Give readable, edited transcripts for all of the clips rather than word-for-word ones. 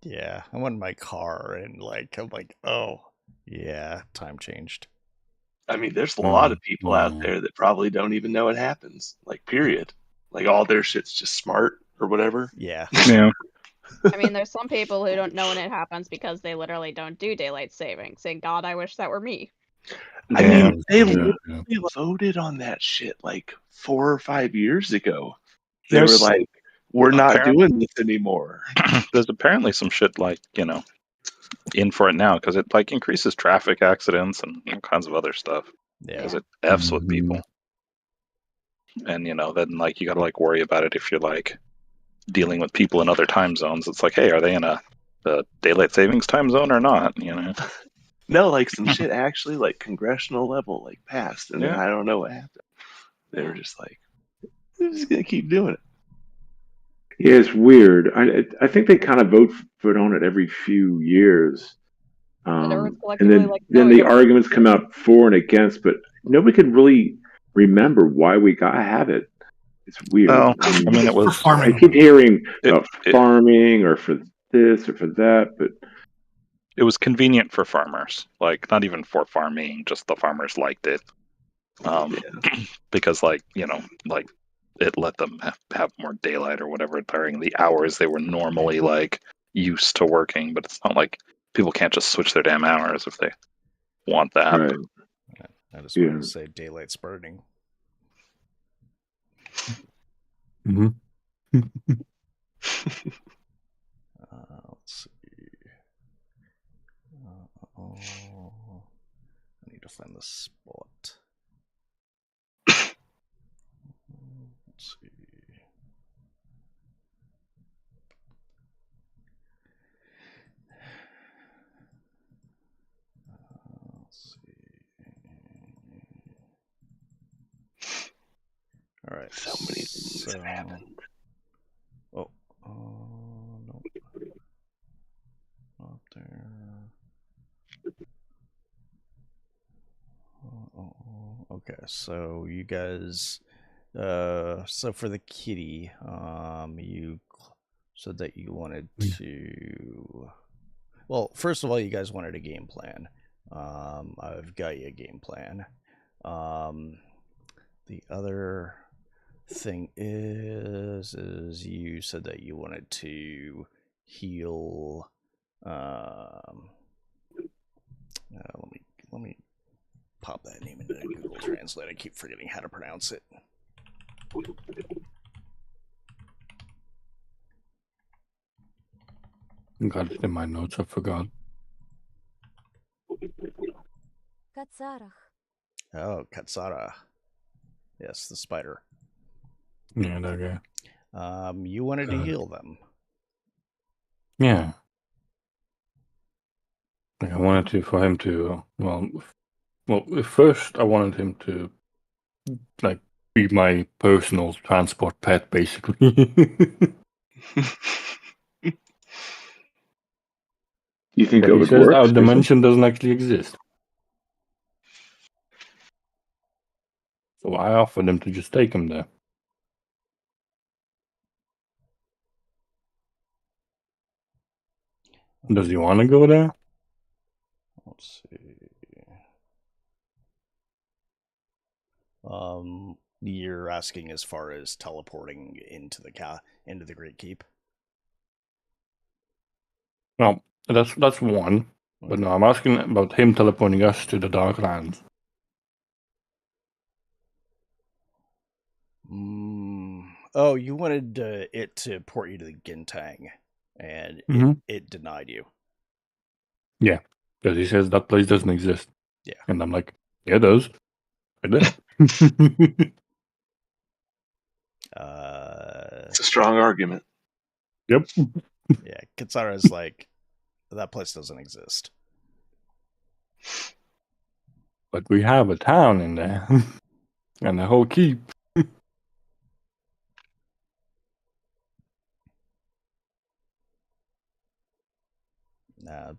Yeah, I went in my car and I'm like, oh, yeah, time changed. I mean, there's a lot of people out there that probably don't even know it happens. Like, period. Like, all their shit's just smart or whatever. Yeah. Yeah. I mean, there's some people who don't know when it happens because they literally don't do daylight savings. Saying, God, I wish that were me. I mean, they Yeah. voted on that shit like 4 or 5 years ago. They were There's like, we're not apparently- doing this anymore. There's apparently some shit like, in for it now because it like increases traffic accidents and all kinds of other stuff Yeah. because it F's with people. And then like you got to like worry about it if you're like dealing with people in other time zones. It's like, hey, are they in a daylight savings time zone or not? No, like some shit actually like congressional level like passed, and then Yeah. I don't know what happened. They were just like, we're just gonna keep doing it. Yeah, it's weird. I think they kind of vote on it every few years. And everyone's And collectively then, like, no, then we the don't. arguments come out for and against, but nobody could really remember why we gotta have it. It's weird. Well, I mean, it was I keep hearing about it- farming or for this or for that, but it was convenient for farmers, like not even for farming, just the farmers liked it. Because like it let them have more daylight or whatever during the hours they were normally like used to working, but it's not like people can't just switch their damn hours if they want that. right. I just wanted to say daylight's burning. Let's see. I need to find the spot. Let's see. All right. So many things have happened. Oh, no. Not there. Okay, so you guys, so for the kitty, you said that you wanted to. Well, first of all, you guys wanted a game plan. I've got you a game plan. The other thing is you said that you wanted to heal. Let me pop that name into Google Translate. I keep forgetting how to pronounce it. Got it in my notes, I forgot. Katsarach. Oh, Katsara. Yes, the spider. Yeah, that guy. You wanted to heal them. Yeah. I wanted for him to, well, first I wanted him to, like, be my personal transport pet, basically. You think But that he would says work? our dimension doesn't actually exist. So I offered him to just take him there. Does he want to go there? Let's see. You're asking as far as teleporting into the Great Keep. Well, that's one. But no, I'm asking about him teleporting us to the Darklands. Oh, you wanted it to port you to the Gintang, and it denied you. Yeah, because he says that place doesn't exist. Yeah. And I'm like, yeah, it does. It does. It's a strong argument. Yep. Yeah, Katsara is like, that place doesn't exist. But we have a town in there. And a whole keep.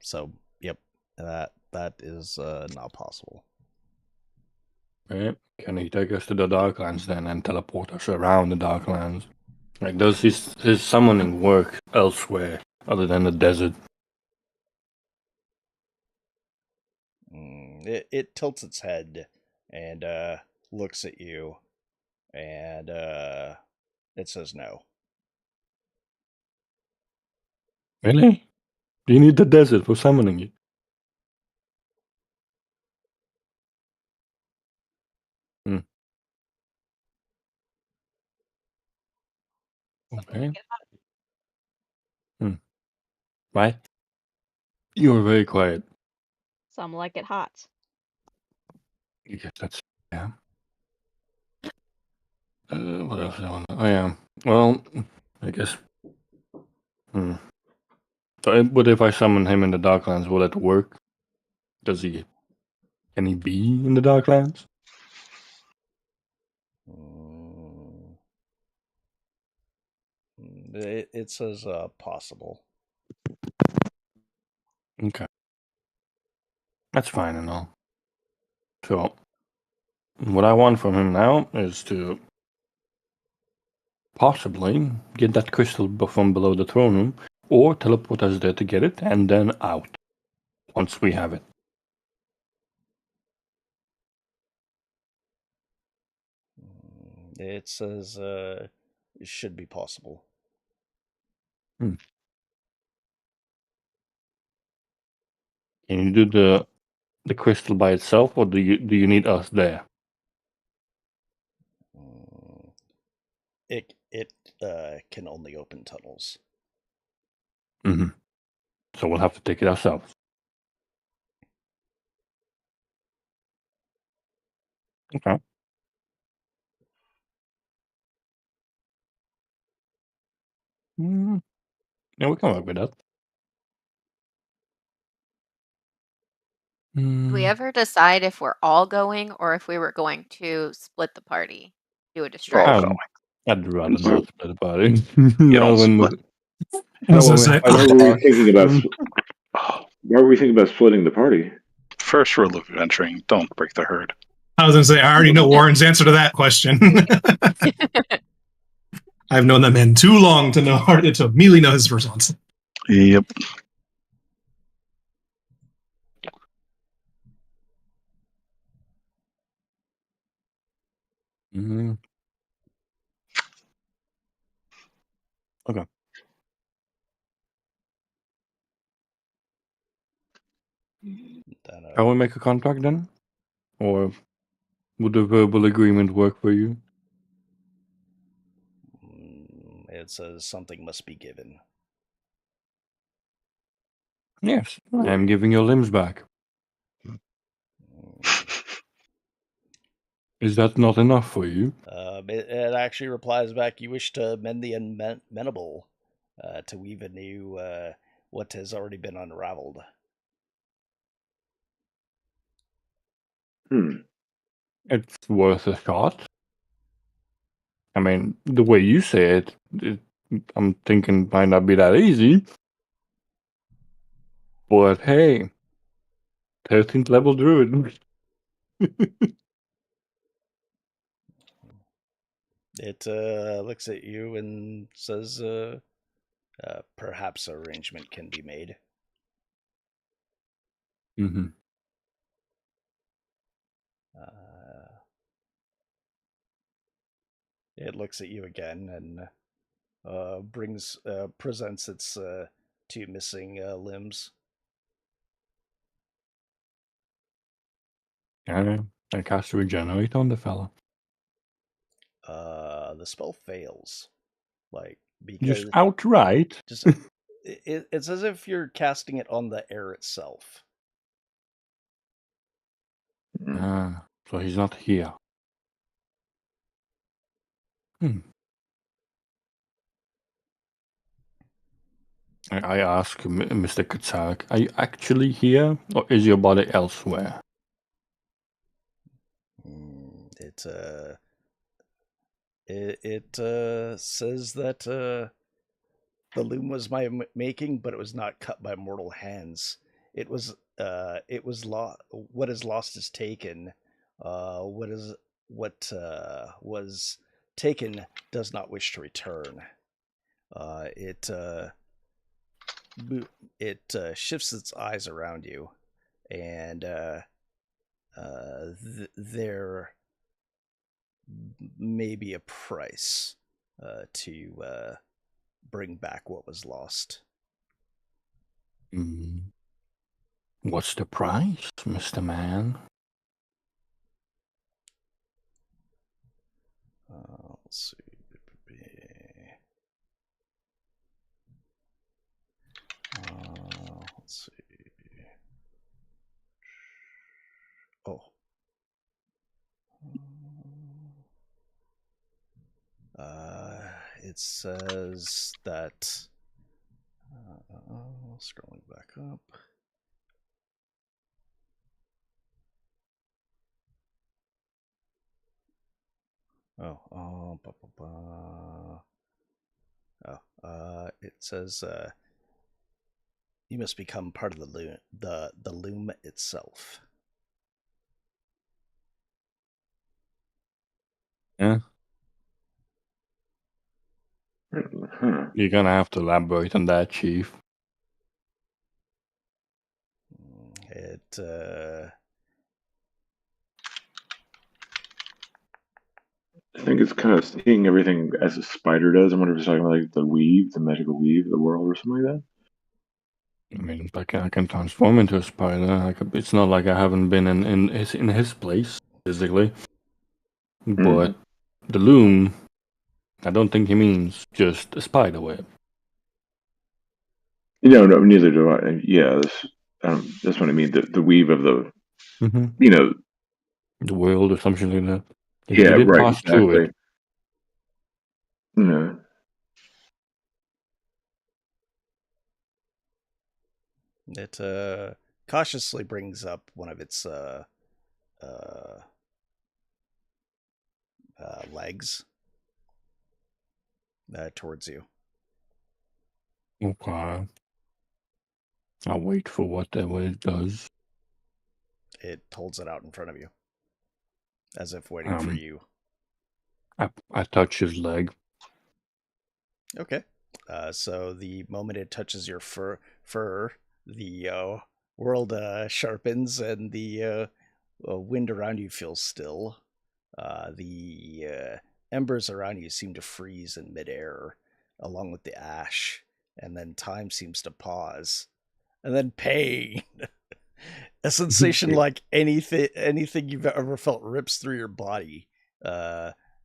So, yep, that is not possible. Right? Can he take us to the Darklands then and teleport us around the Darklands? Like, does his summoning work elsewhere other than the desert. It tilts its head and looks at you, and it says no. Really? Do you need the desert for summoning you? Okay. Why? You were very quiet. Some like it hot. I guess that's yeah. What else? Oh yeah. Well, I guess. So, but if I summon him in the Darklands, will that work? Does he? Can he be in the Darklands? It says possible. Okay. That's fine and all. So, what I want from him now is to possibly get that crystal from below the throne room, or teleport us there to get it, and then out once we have it. It says it should be possible. Can you do the crystal by itself, or do you need us there? It can only open tunnels. So we'll have to take it ourselves. Okay. Yeah, we can work with that. Do we ever decide if we're all going or if we were going to split the party? Do a distraction. I'd rather not split the party. You don't split. Why were we thinking about? Why were we thinking about splitting the party? First rule of adventuring: don't break the herd. I was going to say, I already know Warren's answer to that question. I've known that man too long to immediately know his response. Yep. Okay. Can we make a contract then? Or would the verbal agreement work for you? It says something must be given. Yes, I am giving your limbs back. Is that not enough for you? It actually replies back, you wish to mend the unmendable, to weave anew what has already been unraveled. It's worth a shot. I mean, the way you say it, I'm thinking might not be that easy. But hey, 13th level druid. It looks at you and says, perhaps an arrangement can be made. It looks at you again and presents its two missing limbs. I cast regenerate on the fella. The spell fails, because just outright. It's as if you're casting it on the air itself. So he's not here. I ask Mr. Katsark, are you actually here, or is your body elsewhere? It says that the loom was my making, but it was not cut by mortal hands. It was what is lost is taken. What was taken does not wish to return. it shifts its eyes around you, and there may be a price to bring back what was lost. What's the price, Mr. Man? Let's see. Let's see. Oh. It says that. Scrolling back up. It says you must become part of the loom itself. Yeah. You're gonna have to elaborate on that, Chief. It I think it's kind of seeing everything as a spider does. I wonder if it's talking about like the weave, the magical weave of the world, or something like that. I mean, I can transform into a spider. It's not like I haven't been in his place physically, but the loom. I don't think he means just a spider web. No, neither do I. Yeah, that's what I mean. The weave of the, the world or something like that. Yeah, did right. Pass through it. No. It cautiously brings up one of its legs towards you. Okay. I'll wait for whatever it does. It holds it out in front of you, as if waiting for you. I touch his leg. Okay. So the moment it touches your fur, the world sharpens and the wind around you feels still. The embers around you seem to freeze in midair, along with the ash, and then time seems to pause, and then pain. A sensation like anything you've ever felt rips through your body,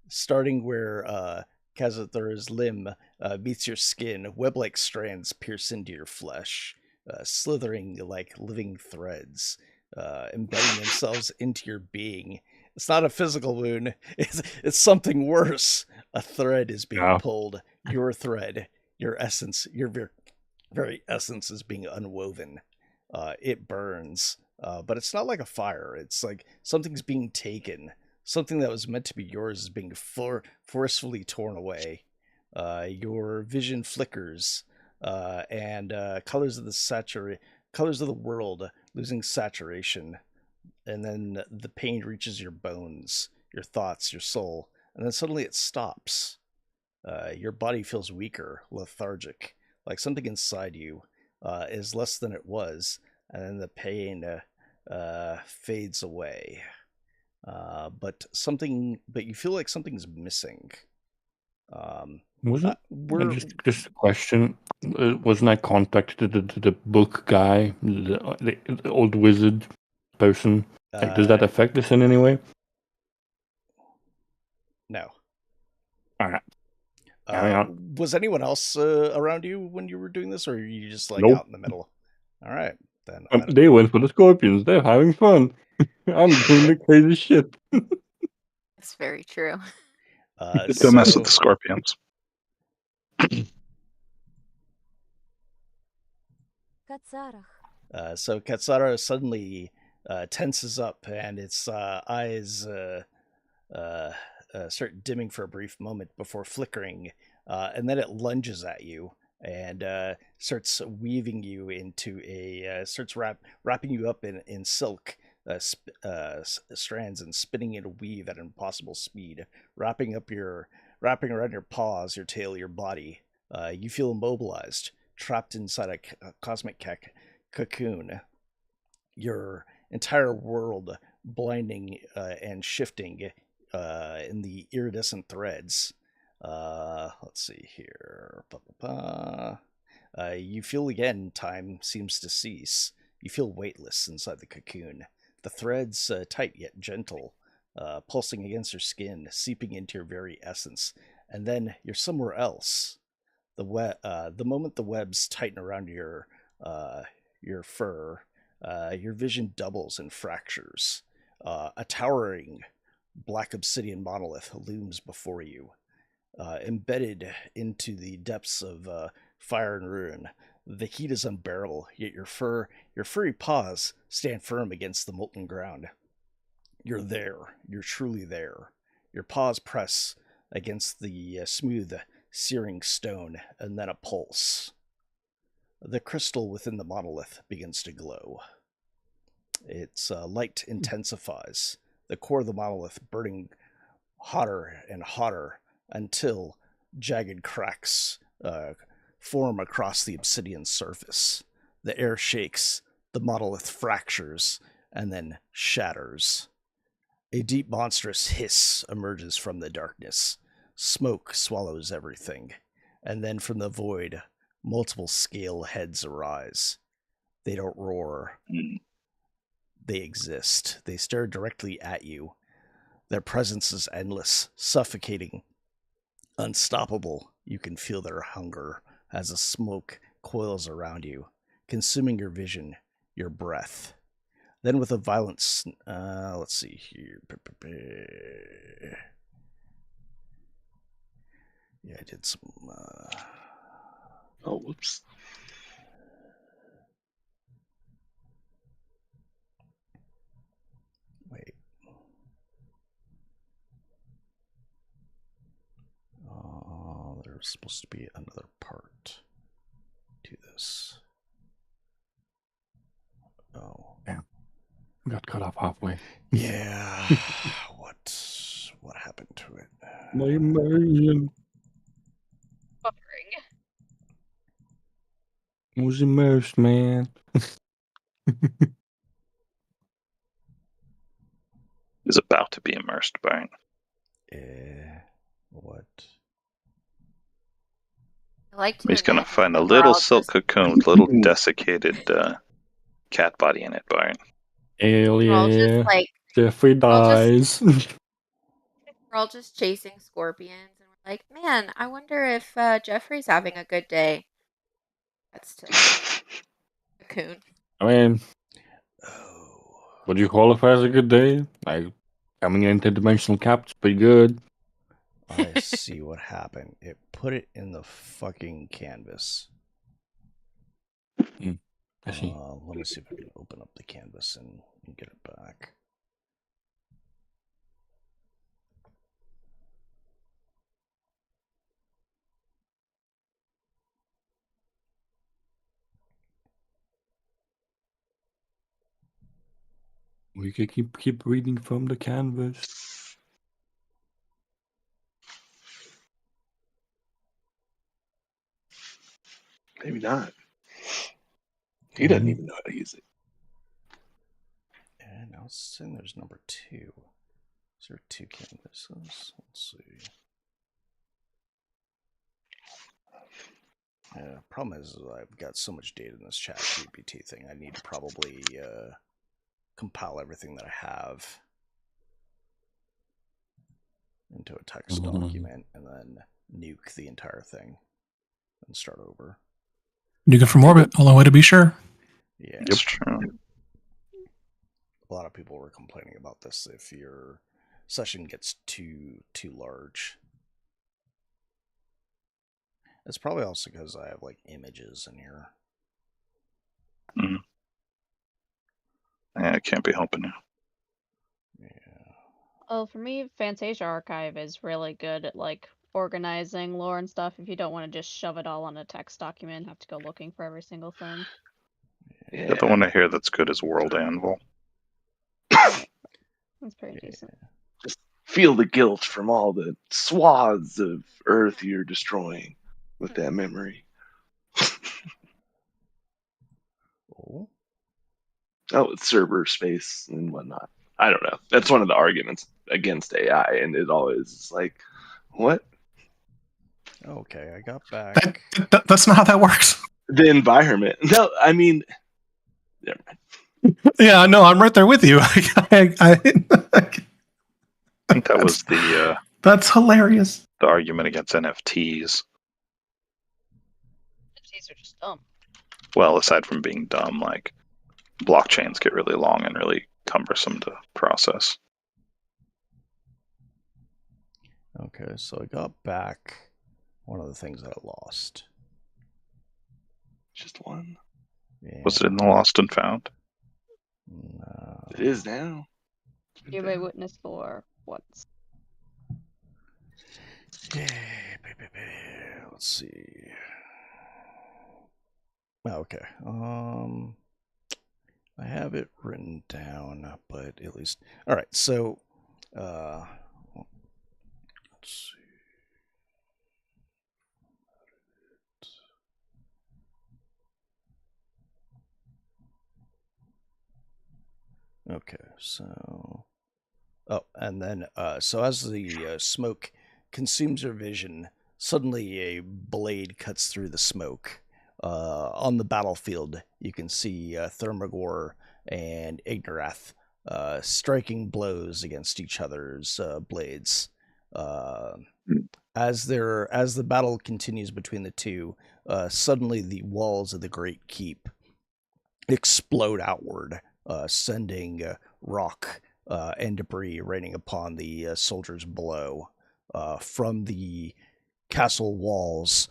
starting where Kazathar's limb meets your skin. Web-like strands pierce into your flesh, slithering like living threads, embedding themselves into your being. It's not a physical wound. It's something worse. A thread is being pulled. Your thread, your essence, your very essence is being unwoven. It burns, but it's not like a fire. It's like something's being taken. Something that was meant to be yours is being forcefully torn away. Your vision flickers, and colors of the world losing saturation, and then the pain reaches your bones, your thoughts, your soul, and then suddenly it stops. Your body feels weaker, lethargic, like something inside you is less than it was, and then the pain fades away. But you feel like something's missing. Just a question. Wasn't I contacted the book guy, the old wizard person? Does that affect this in any way? No. All right. Was anyone else around you when you were doing this, or are you just like Nope. out in the middle? All right, then. They went for the scorpions. They're having fun. I'm doing the crazy shit. That's very true. Don't mess with the scorpions. So Katsara suddenly tenses up, and its eyes start dimming for a brief moment before flickering, and then it lunges at you and starts weaving you into starts wrapping you up in silk strands and spinning in a weave at an impossible speed, wrapping around your paws, your tail, your body. You feel immobilized. trapped inside a cosmic cocoon. Your entire world blinding and shifting in the iridescent threads. Let's see here. You feel again time seems to cease. You feel weightless inside the cocoon. The threads, tight yet gentle, pulsing against your skin, seeping into your very essence. And then you're somewhere else. The moment the webs tighten around your fur, your vision doubles and fractures. A towering black obsidian monolith looms before you. Embedded into the depths of fire and ruin. The heat is unbearable, yet your furry paws stand firm against the molten ground. You're there. You're truly there. Your paws press against the smooth, searing stone, and then a pulse. The crystal within the monolith begins to glow. Its light intensifies, the core of the monolith burning hotter and hotter until jagged cracks form across the obsidian surface. The air shakes, the monolith fractures, and then shatters. A deep, monstrous hiss emerges from the darkness. Smoke swallows everything, and then from the void, multiple scale heads arise. They don't roar. They exist. They stare directly at you. Their presence is endless, suffocating, unstoppable. You can feel their hunger as the smoke coils around you, consuming your vision, your breath. Then with a violent... let's see here. Yeah, I did some... Oh, whoops. Wait. There's supposed to be another part to this. Oh. Yeah. Got cut off halfway. Yeah. What happened to it? My immersion. Buffering. I was immersed, man. Is about to be immersed, Byron. What? I like to He's gonna imagine find a we're little all silk just- cocoon with a little desiccated cat body in it, Byron. Hell we're all yeah. just like Jeffrey all dies. we're all just chasing scorpions, and we're like, man, I wonder if Jeffrey's having a good day. That's to cocoon. I mean, Oh. would you qualify as a good day? Like, coming into dimensional cap's pretty good. I see what happened. It put it in the fucking canvas. I see. Let me see if I can open up the canvas and get it back. We can keep reading from the canvas. Maybe not. He doesn't even know how to use it. And now it's saying there's number 2. Is there 2 canvases? Let's see. Problem is I've got so much data in this chat GPT thing. I need to probably compile everything that I have into a text document and then nuke the entire thing and start over. Nuke it from orbit, only way to be sure. Yeah. It's true. A lot of people were complaining about this if your session gets too large. It's probably also because I have like images in here. Yeah, I can't be helping you. Yeah. Well, for me, Fantasia Archive is really good at like organizing lore and stuff. If you don't want to just shove it all on a text document and have to go looking for every single thing. Yeah, the one I hear that's good is World Anvil. That's pretty decent. Just feel the guilt from all the swaths of Earth you're destroying with that memory. Oh. Oh, it's server space and whatnot. I don't know. That's one of the arguments against AI, and it always is like, what? Okay, I got back. That's not how that works. The environment. No, I mean, never mind. Yeah, no, I'm right there with you. I think that was the That's hilarious. argument against NFTs. NFTs are just dumb. Well, aside from being dumb, like blockchains get really long and really cumbersome to process. Okay, so I got back one of the things that I lost. Just one. Yeah. Was it in the Lost and Found? No. It is now. You may witness for once. Let's see. Okay. I have it written down, but at least. All right. So, let's see. Okay. So. Oh, and then so as the smoke consumes your vision, suddenly a blade cuts through the smoke. On the battlefield, you can see Thermagor and Ignarath striking blows against each other's blades. As the battle continues between the two, suddenly the walls of the Great Keep explode outward, sending rock and debris raining upon the soldiers below. From the castle walls,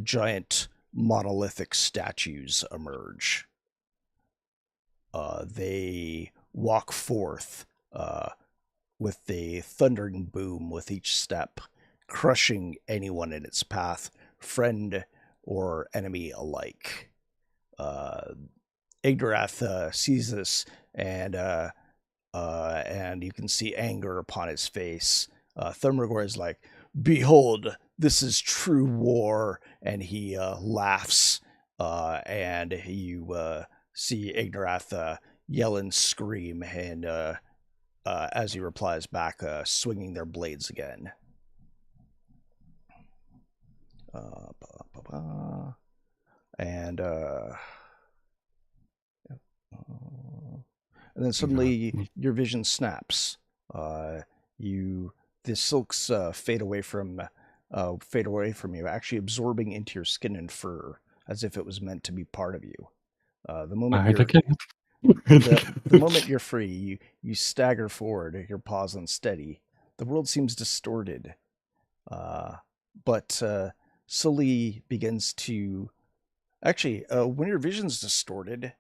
giant monolithic statues emerge. They walk forth with a thundering boom with each step, crushing anyone in its path, friend or enemy alike. Ignarath sees this, and you can see anger upon his face. Thermagor is like, "Behold, this is true war," and he laughs, and you see Ignarath yell and scream, and as he replies back, swinging their blades again. And then suddenly your vision snaps. The silks fade away from you, actually absorbing into your skin and fur as if it was meant to be part of you. The moment you're free, you stagger forward, your paws unsteady. The world seems distorted, but slowly begins to. Actually, when your vision's distorted,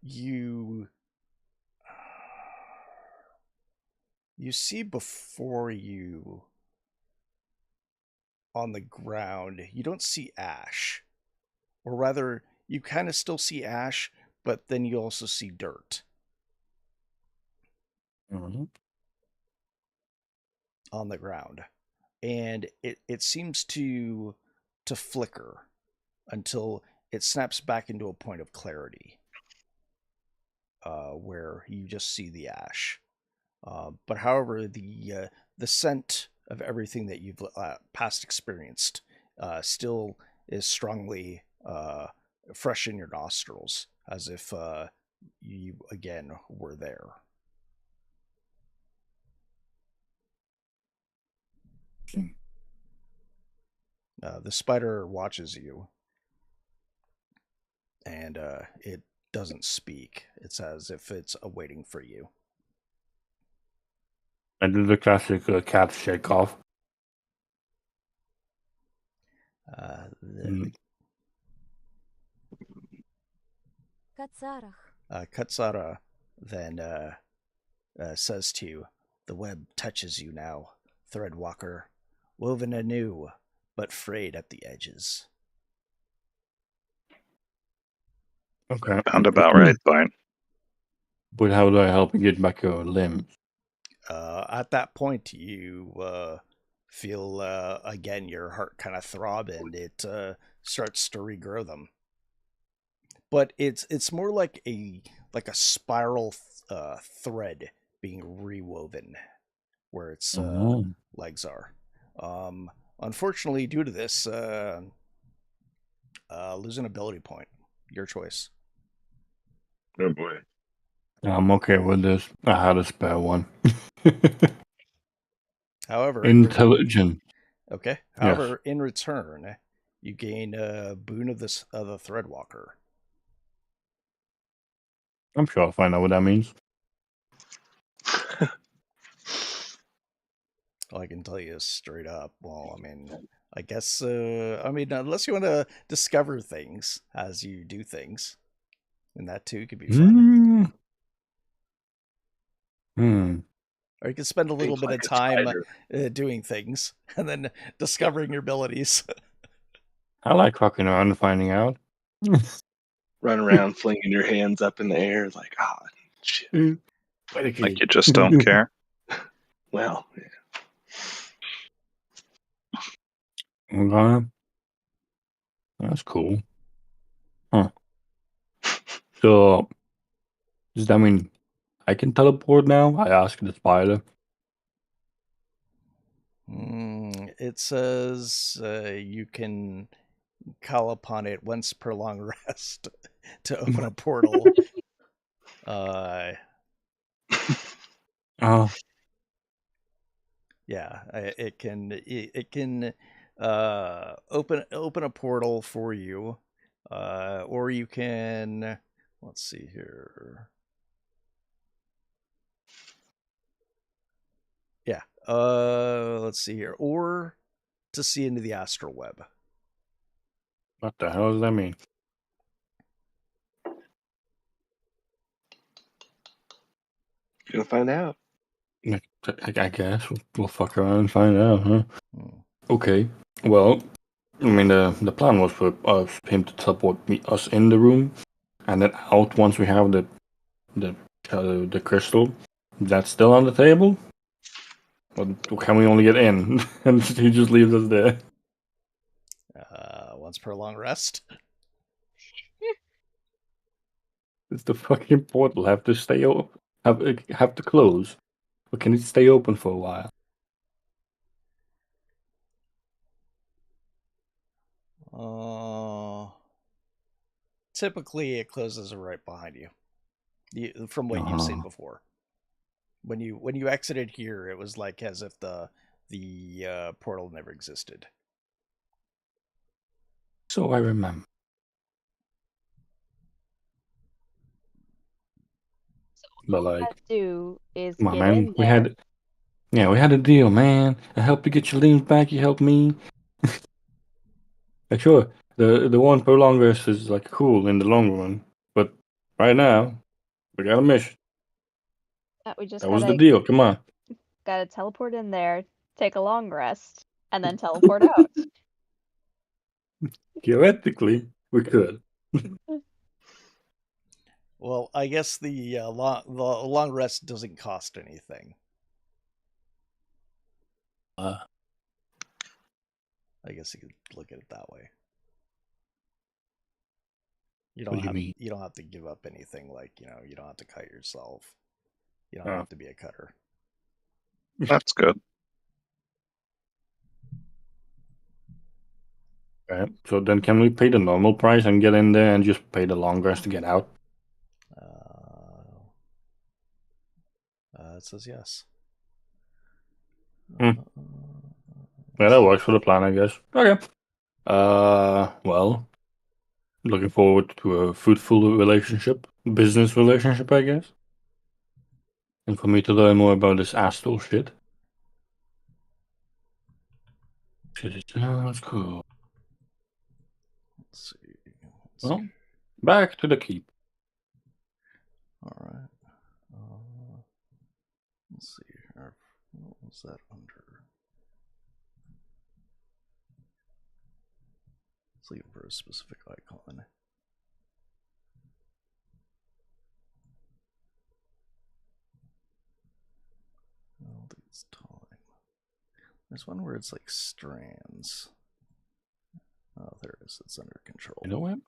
you see before you on the ground, you don't see ash. Or rather, you kind of still see ash, but then you also see dirt. Mm-hmm. On the ground. And it seems to flicker until it snaps back into a point of clarity, where you just see the ash. But however, the scent of everything that you've past experienced still is strongly fresh in your nostrils, as if you again were there. The spider watches you, and it doesn't speak. It's as if it's awaiting for you. I do the classic cat shake off. Katsara then says to you, "The web touches you now, Threadwalker, woven anew, but frayed at the edges." Okay. Sound about right, fine. But how do I help you get back your limbs? At that point, you feel again your heart kind of throb, and it starts to regrow them. but it's more like a spiral thread being rewoven where its legs are. Unfortunately, due to this, lose an ability point. Your choice. Oh boy. I'm okay with this. I had a spare one. However, Intelligent. Okay. Yes. However, in return, you gain a boon of the Threadwalker. I'm sure I'll find out what that means. All I can tell you is straight up. Well, I mean, I guess. Unless you want to discover things as you do things, and that too could be fun. Or you can spend a little Think bit like of a time spider. doing things and then discovering your abilities. I like fucking around and finding out. Run around flinging your hands up in the air like, shit. Like you just don't care. Well, yeah. Okay. That's cool. Huh. So, does that mean I can teleport now? I asked the spider. It says you can call upon it once per long rest to open a portal. Yeah, it can open a portal for you, or you can, let's see here. Yeah, let's see here, or to see into the astral web. What the hell does that mean? Gonna find out. I guess we'll fuck around and find out, huh? Okay. Well, I mean, the plan was for him to teleport us in the room, and then out once we have the crystal. That's still on the table. Or can we only get in and he just leaves us there? Once per long rest. Does the fucking portal have to stay open? Have to close? Or can it stay open for a while? Typically, it closes right behind you. From what you've seen before. When you exited here, it was like as if the portal never existed. So I remember. But like, What I do is come on, get man. in there. We had a deal, man. I helped you get your limbs back. You helped me. Like, sure, the one per long rest is like cool in the long run, but right now we got a mission. We just That was the deal. Come on. Gotta teleport in there, take a long rest, and then teleport out. Theoretically, we could. Well, I guess the long rest doesn't cost anything. I guess you could look at it that way. You don't have to give up anything. Like, you don't have to cut yourself. You don't have to be a cutter. That's good. Okay, so then can we pay the normal price and get in there and just pay the long rest to get out? It says yes. Yeah, that works for the plan, I guess. Okay. Well, looking forward to a fruitful business relationship, I guess. And for me to learn more about this astral shit. That's cool. Let's see. Well, back to the keep. All right. Let's see here. What was that under? Let's leave for a specific icon. I don't think it's time. There's one where it's like strands. Oh, there it is. It's under control. You know what?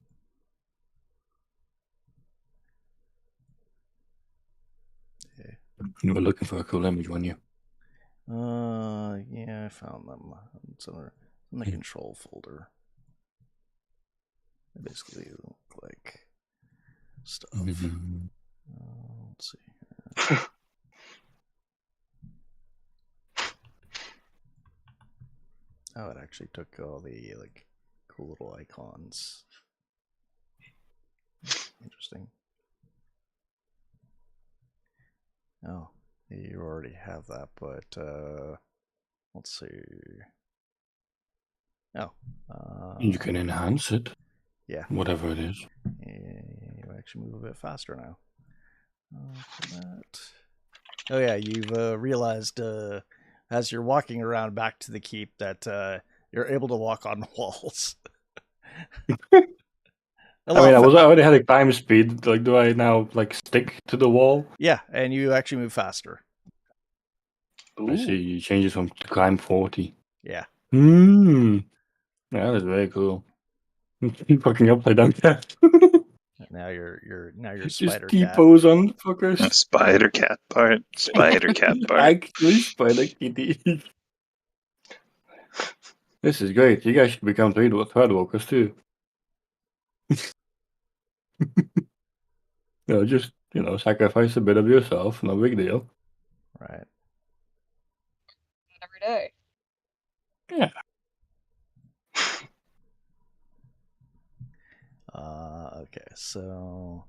You were looking for a cool image, weren't you? Yeah, I found them. It's in the control folder. They basically look like stuff. Mhm. Let's see. Oh, it actually took all the like cool little icons. Interesting. Oh, you already have that, but let's see. Oh, You can enhance it. Yeah. Whatever it is. You actually move a bit faster now. That. Oh yeah, you've realized as you're walking around back to the keep that you're able to walk on walls. I mean, I already had a climb speed. Like, do I now like stick to the wall? Yeah, and you actually move faster. I see. You change it from climb 40. Yeah. Yeah, that's very cool. Fucking upside down cat. Now you're Just spider cat. T-pose on fuckers. Spider cat part. Spider cat part. Actually, spider kitty. This is great. You guys should become threadwalkers too. Just sacrifice a bit of yourself. No big deal. Right. Every day. Yeah. Okay, so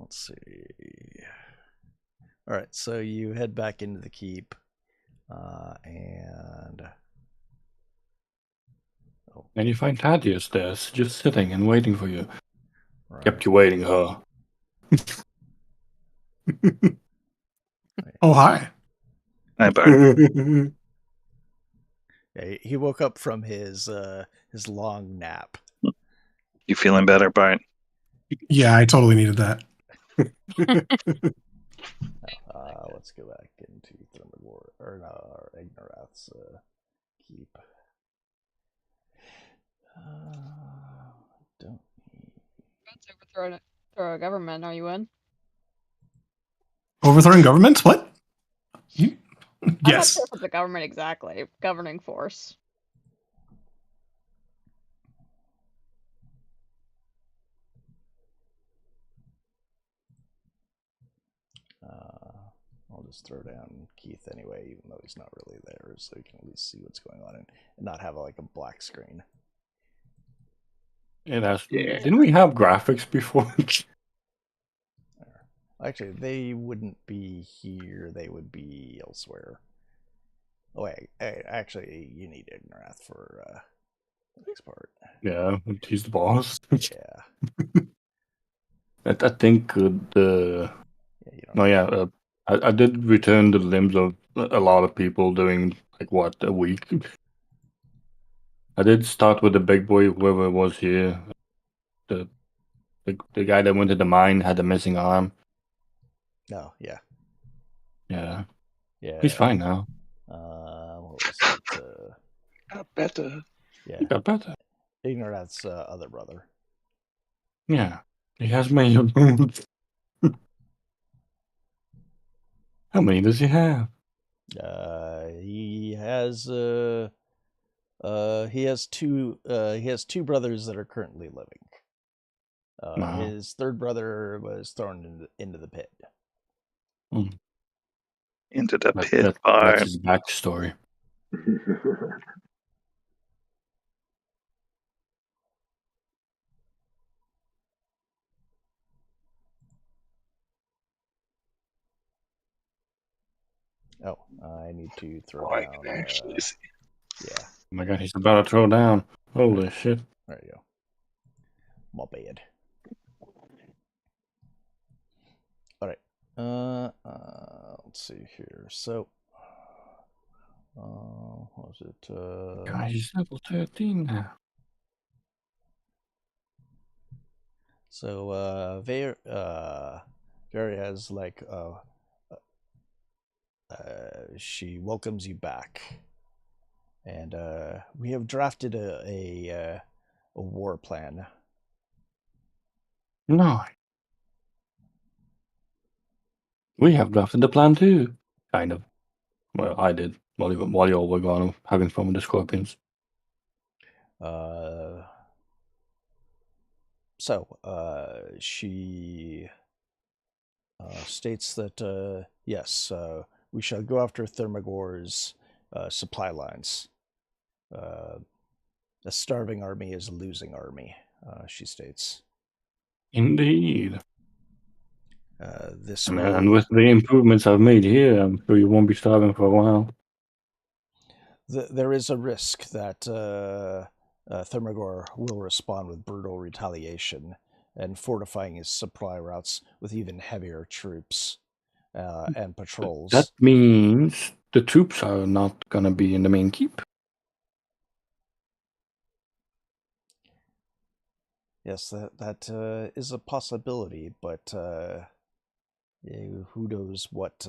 let's see. All right, so you head back into the keep, and And you find Thaddeus there, just sitting and waiting for you. Right. Kept you waiting, huh? Oh, hi. Hi, Bart. Yeah, he woke up from his long nap. You feeling better, Bart? Yeah, I totally needed that. Let's go back into Thermagor or Ignarath's keep. Don't need. Let's overthrow a government. Are you in? Overthrowing governments? What? I'm not Yes. sure if it's a government exactly. Governing force. I'll just throw down Keith anyway, even though he's not really there, so you can at least see what's going on and not have like a black screen. Yeah. Didn't we have graphics before? Actually, they wouldn't be here. They would be elsewhere. Oh, wait. Actually, you need Ignarath for the next part. Yeah, he's the boss. Yeah. I think I did return the limbs of a lot of people doing a week. I did start with the big boy, whoever was here. The guy that went to the mine had a missing arm. Oh, yeah. Yeah. Yeah. He's fine now. What was it? Got better. Yeah. He got better. Ignarath's other brother. Yeah. He has many wounds. How many does he have? He has two brothers that are currently living. Wow. His third brother was thrown into the pit. Into the pit, Bart. That's his backstory. Oh, I need to throw I down. can actually see. Yeah. Oh my god, he's about to throw down. Holy shit. There you go. My bad. All right. Let's see here. So, what was it? Guys, he's level 13 now. So, Very has she welcomes you back, and we have drafted a war plan. No. We have drafted the plan too. Kind of. Well, I did while you all were gone having fun with the scorpions. She states that yes, we shall go after Thermagor's supply lines. A starving army is a losing army, she states. Indeed. This And with the improvements I've made here, I'm sure you won't be starving for a while. There is a risk that Thermagor will respond with brutal retaliation and fortifying his supply routes with even heavier troops and patrols. That means the troops are not going to be in the main keep. Yes, that is a possibility, but who knows what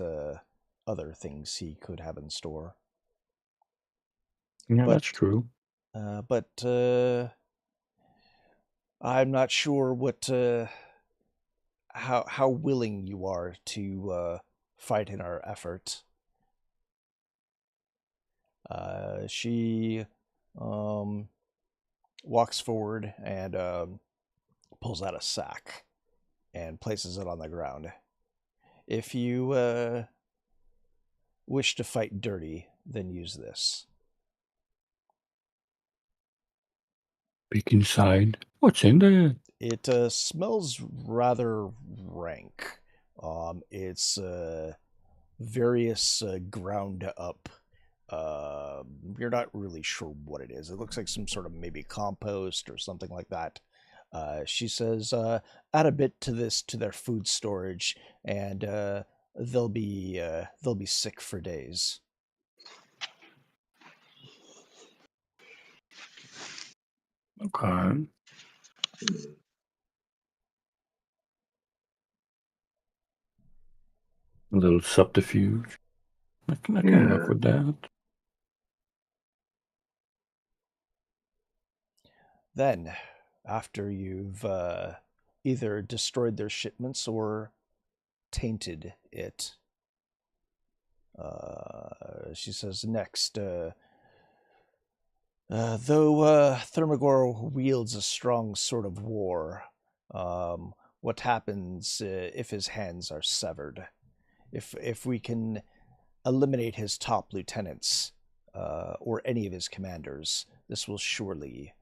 other things he could have in store. Yeah, that's true. But I'm not sure what how willing you are to fight in our effort. She walks forward and pulls out a sack and places it on the ground. If you wish to fight dirty, then use this. Peek inside. What's in there? It smells rather rank. It's various ground up. You're not really sure what it is. It looks like some sort of maybe compost or something like that. She says, add a bit to this to their food storage, and they'll be sick for days. Okay. A little subterfuge. I can work with that. Then, after you've either destroyed their shipments or tainted it, she says, next, though Thermagor wields a strong sword of war, what happens if his hands are severed? If we can eliminate his top lieutenants or any of his commanders, this will surely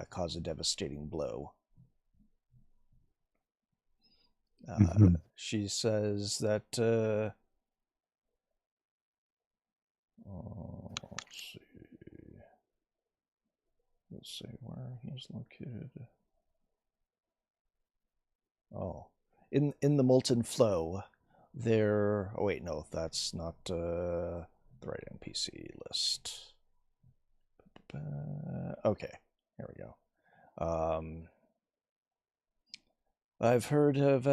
cause a devastating blow. She says that let's see where he's located. Oh, in the molten flow, there. Oh wait, no, that's not the right NPC list. Okay, here we go. I've heard of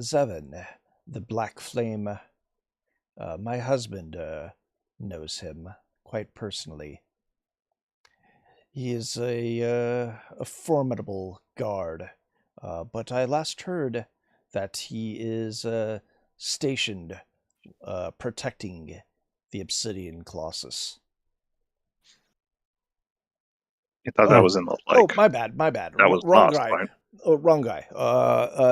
Zevin, the Black Flame. My husband knows him quite personally. He is a formidable guard, but I last heard that he is stationed protecting the Obsidian Colossus. I thought that was in the my bad. That was wrong lost, guy. right? Oh, wrong guy.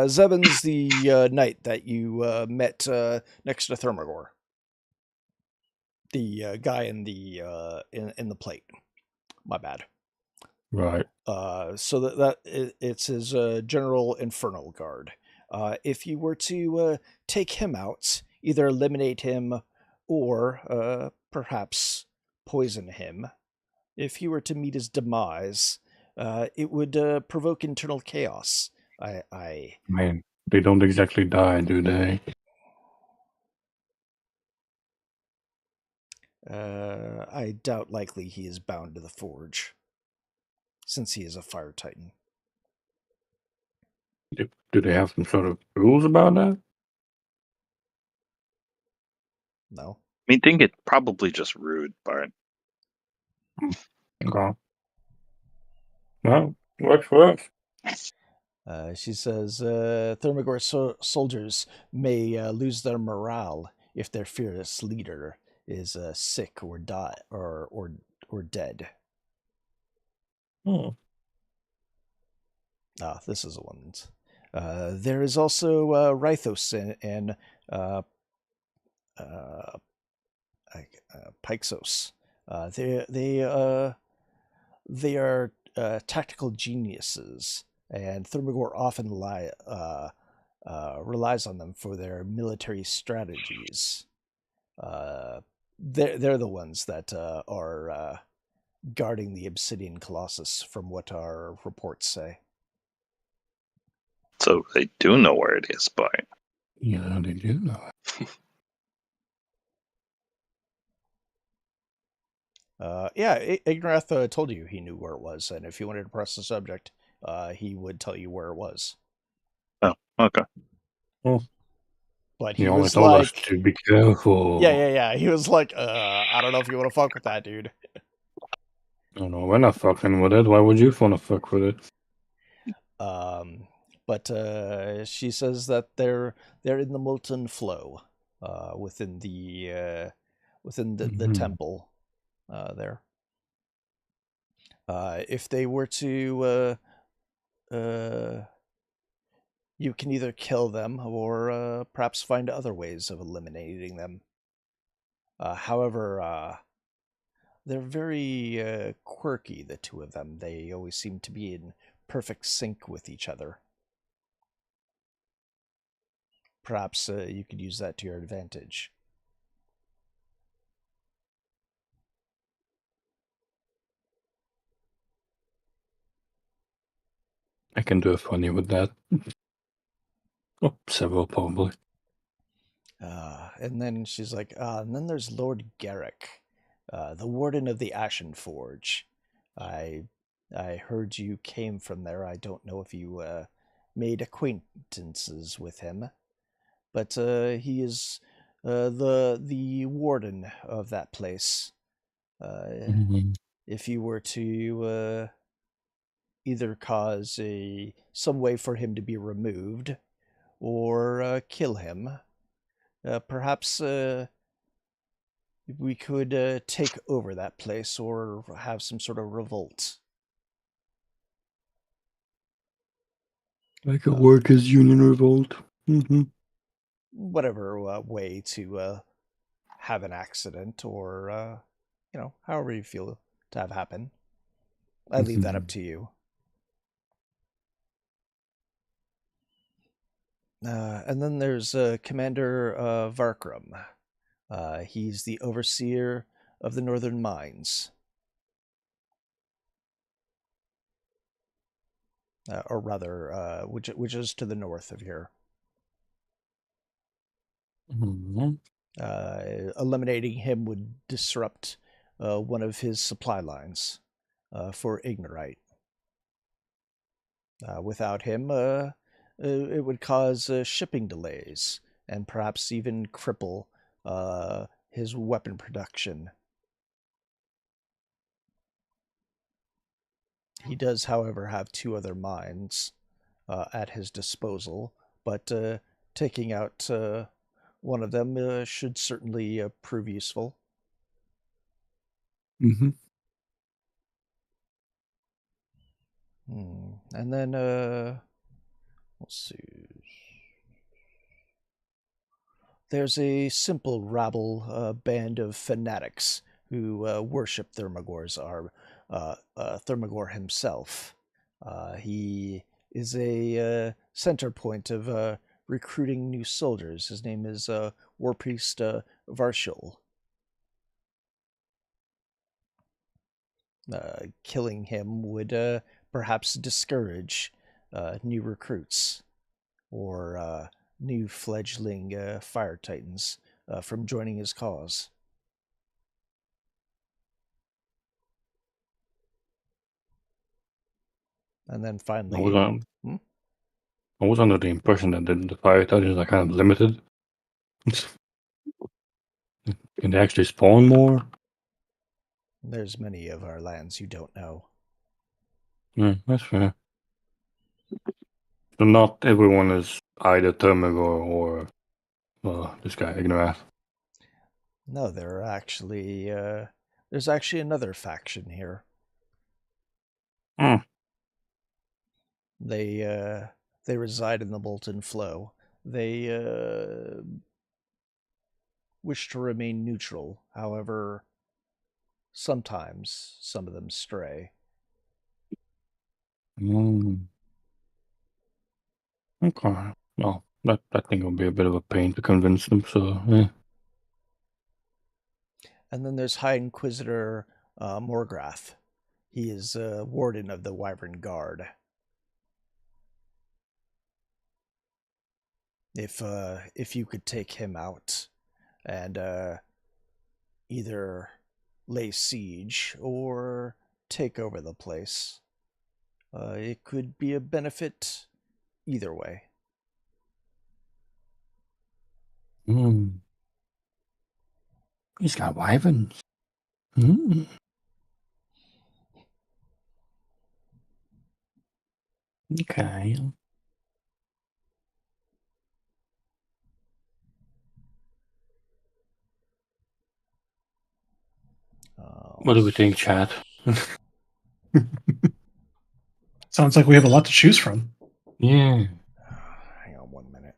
Zevin's the knight that you met next to Thermagor. The guy in the in the plate. My bad. Right. So that it's his general infernal guard. If you were to take him out, either eliminate him or perhaps poison him, if you were to meet his demise, it would provoke internal chaos. I mean, they don't exactly die, do they? I doubt likely he is bound to the forge, since he is a fire titan. Do they have some sort of rules about that? No. I mean, think it probably just rude, but Okay. Well, works for us. She says, Thermagor soldiers may lose their morale if their fearless leader is sick or or dead. Oh. This is a one. There is also Rythos and Pyxos. They are tactical geniuses, and Thermagor often relies on them for their military strategies. They're the ones that are guarding the Obsidian Colossus, from what our reports say. So they do know where it is, but Yeah, they do know. Ignarath told you he knew where it was, and if you wanted to press the subject, he would tell you where it was. oh, okay. But he He only was told us like, to be careful. yeah. He was like, I don't know if you want to fuck with that, dude. Oh no, we're not fucking with it. Why would you want to fuck with it? But she says that they're in the molten flow, within the temple, there. If they were to, you can either kill them or perhaps find other ways of eliminating them. However, they're very quirky, the two of them. They always seem to be in perfect sync with each other. Perhaps you could use that to your advantage. I can do a funny with that. Oh, several probably. And then she's like, and then there's Lord Garrick, the warden of the Ashen Forge. I heard you came from there. I don't know if you made acquaintances with him, but he is the warden of that place. If you were to either cause some way for him to be removed or kill him, perhaps we could take over that place or have some sort of revolt. Like a workers' union revolt. Whatever way to have an accident or, however you feel to have happen. I leave that up to you. And then there's Commander Varkram. He's the overseer of the Northern Mines. Or rather, which is to the north of here. Eliminating him would disrupt one of his supply lines for Ignarite. Without him, it would cause shipping delays and perhaps even cripple his weapon production. He does, however, have two other mines at his disposal, but taking out one of them should certainly prove useful. And then, let's see. There's a simple rabble band of fanatics who worship Thermagor himself. He is a center point of recruiting new soldiers. His name is War Priest Varshul. Killing him would perhaps discourage new recruits or new fledgling fire titans from joining his cause. And then finally, I was under the impression that the fire titans are kind of limited. Can they actually spawn more? There's many of our lands you don't know. Yeah, that's fair. So not everyone is either Thermagor or this guy, Ignarath. No, there are actually there's actually another faction here. Hmm. They reside in the Molten Flow. They wish to remain neutral. However, sometimes some of them stray. Okay. Well, I think it'll be a bit of a pain to convince them, so yeah. And then there's High Inquisitor Morgrath. He is warden of the Wyvern Guard. If you could take him out and either lay siege or take over the place, it could be a benefit either way. He's got wyverns. Okay. What do we think, chat? Sounds like we have a lot to choose from. Yeah. Hang on 1 minute.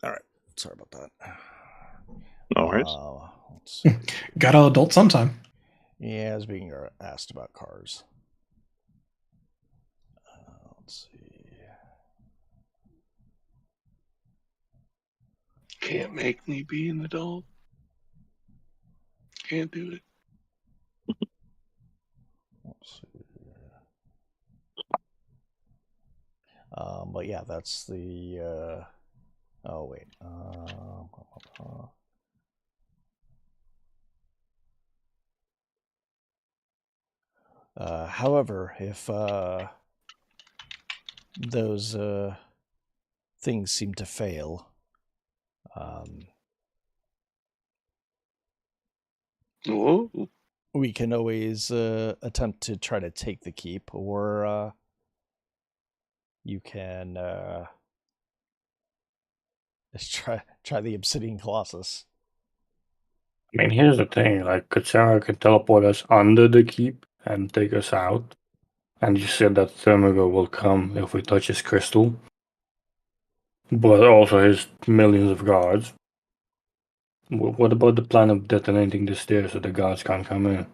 All right. Sorry about that. No worries. Let's see. Gotta adult sometime. Yeah, I was being asked about cars. Let's see. Can't make me be an adult. Can't do it. Let's see. But yeah, that's the. Oh wait. However, if those things seem to fail, Whoa. we can always attempt to try to take the keep, or you can just try the Obsidian Colossus. I mean, here's the thing, like, Katsara can teleport us under the keep and take us out. And you said that Thermagor will come if we touch his crystal. But also his millions of guards. What about the plan of detonating the stairs so the guards can't come in?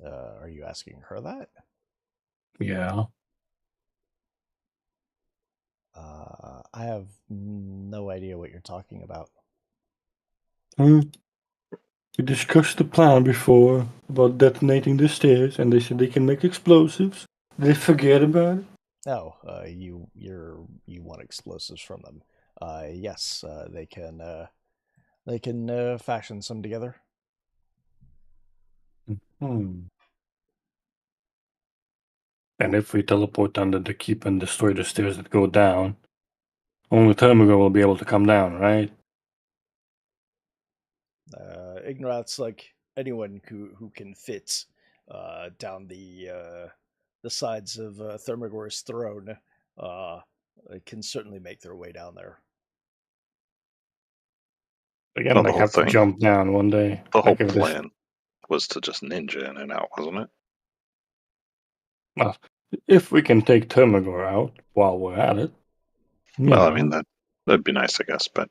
Are you asking her that? Yeah. I have no idea what you're talking about. We discussed the plan before about detonating the stairs, and they said they can make explosives. Did they forget about it? Oh, you want explosives from them? Yes, they can fashion some together. And if we teleport under the keep and destroy the stairs that go down, only Thermagor will be able to come down, right? Ignarath's like anyone who can fit down the sides of Thermagor's throne can certainly make their way down there. Again, Well, the they whole have to thing- jump down one day. The whole Like if this- plan was to just ninja in and out, wasn't it? Well, if we can take Thermagor out while we're at it. Well, I mean that'd be nice, I guess. But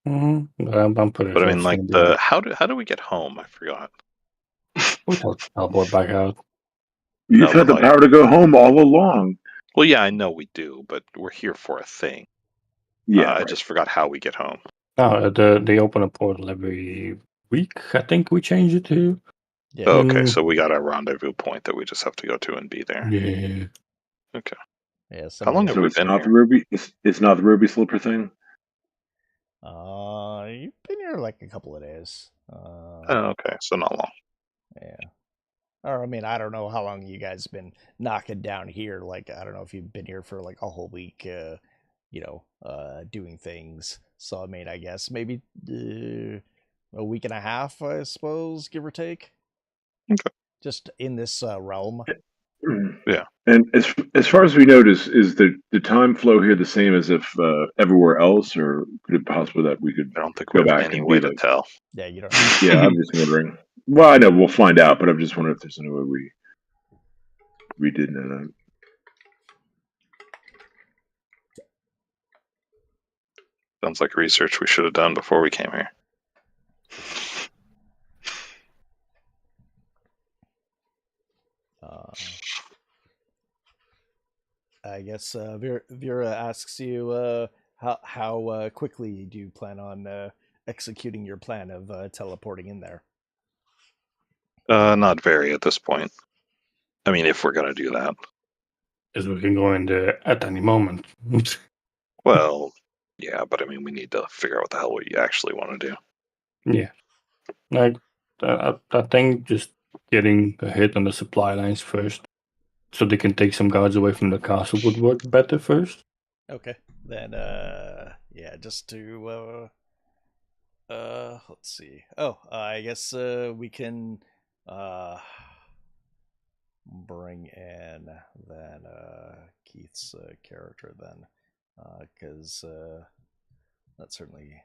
I'm pretty but sure I mean, it's like gonna be how do we get home? I forgot. we teleport back out. You've No, had the but power to go home all along. Well, yeah, I know we do, but we're here for a thing. Yeah, I right. just forgot how we get home. No, they open a portal every week. I think we changed it to. Yeah. Oh, okay, Mm. so we got a rendezvous point that we just have to go to and be there. Yeah. Okay. Yeah. How long have So we it's been not here? the ruby. It's not the ruby slipper thing. You've been here like a couple of days. Oh, okay, so not long. Yeah. Or I mean, I don't know how long you guys been knocking down here. Like, I don't know if you've been here for like a whole week, doing things. So I mean, I guess maybe a week and a half, I suppose, give or take. Okay. Just in this realm. Yeah. And as far as we know, is the time flow here the same as if everywhere else, or could it possible that we could I don't think go we have back any and way be to like, tell. Yeah, you don't. yeah, I'm just wondering. Well, I know we'll find out, but I'm just wondering if there's any way we did know that. Sounds like research we should have done before we came here. I guess Vera asks you how quickly do you plan on executing your plan of teleporting in there? Not very at this point. I mean, if we're gonna do that. Because we can go in there at any moment. Well, yeah, but I mean, we need to figure out what the hell we actually want to do. Yeah. Like, I think just getting a hit on the supply lines first, so they can take some guards away from the castle would work better first. Okay, then yeah, just to let's see. Oh, I guess we can bring in then Keith's character then, because that's certainly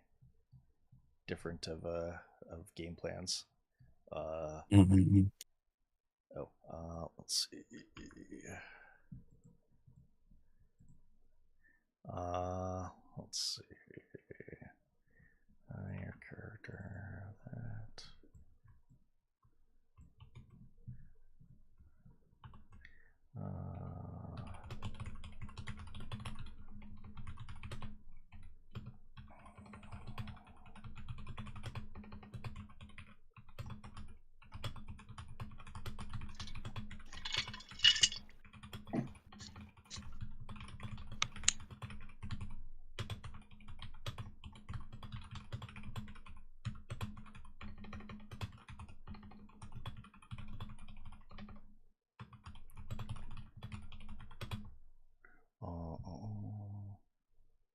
different of game plans. Mm-hmm. Let's see. Let's see. Your character that.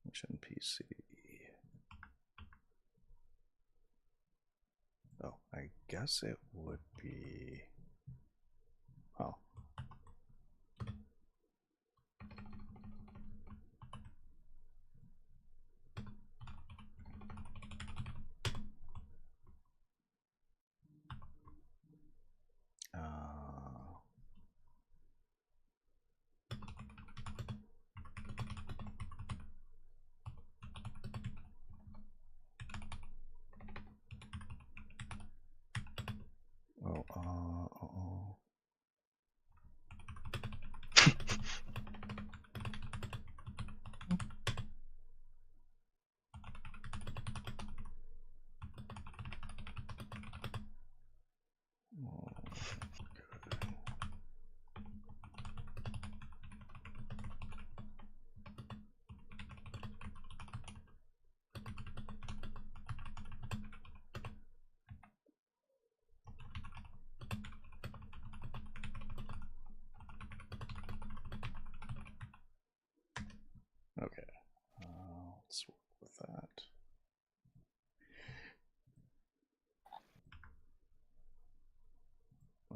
Which NPC? Oh, I guess it would be. Oh.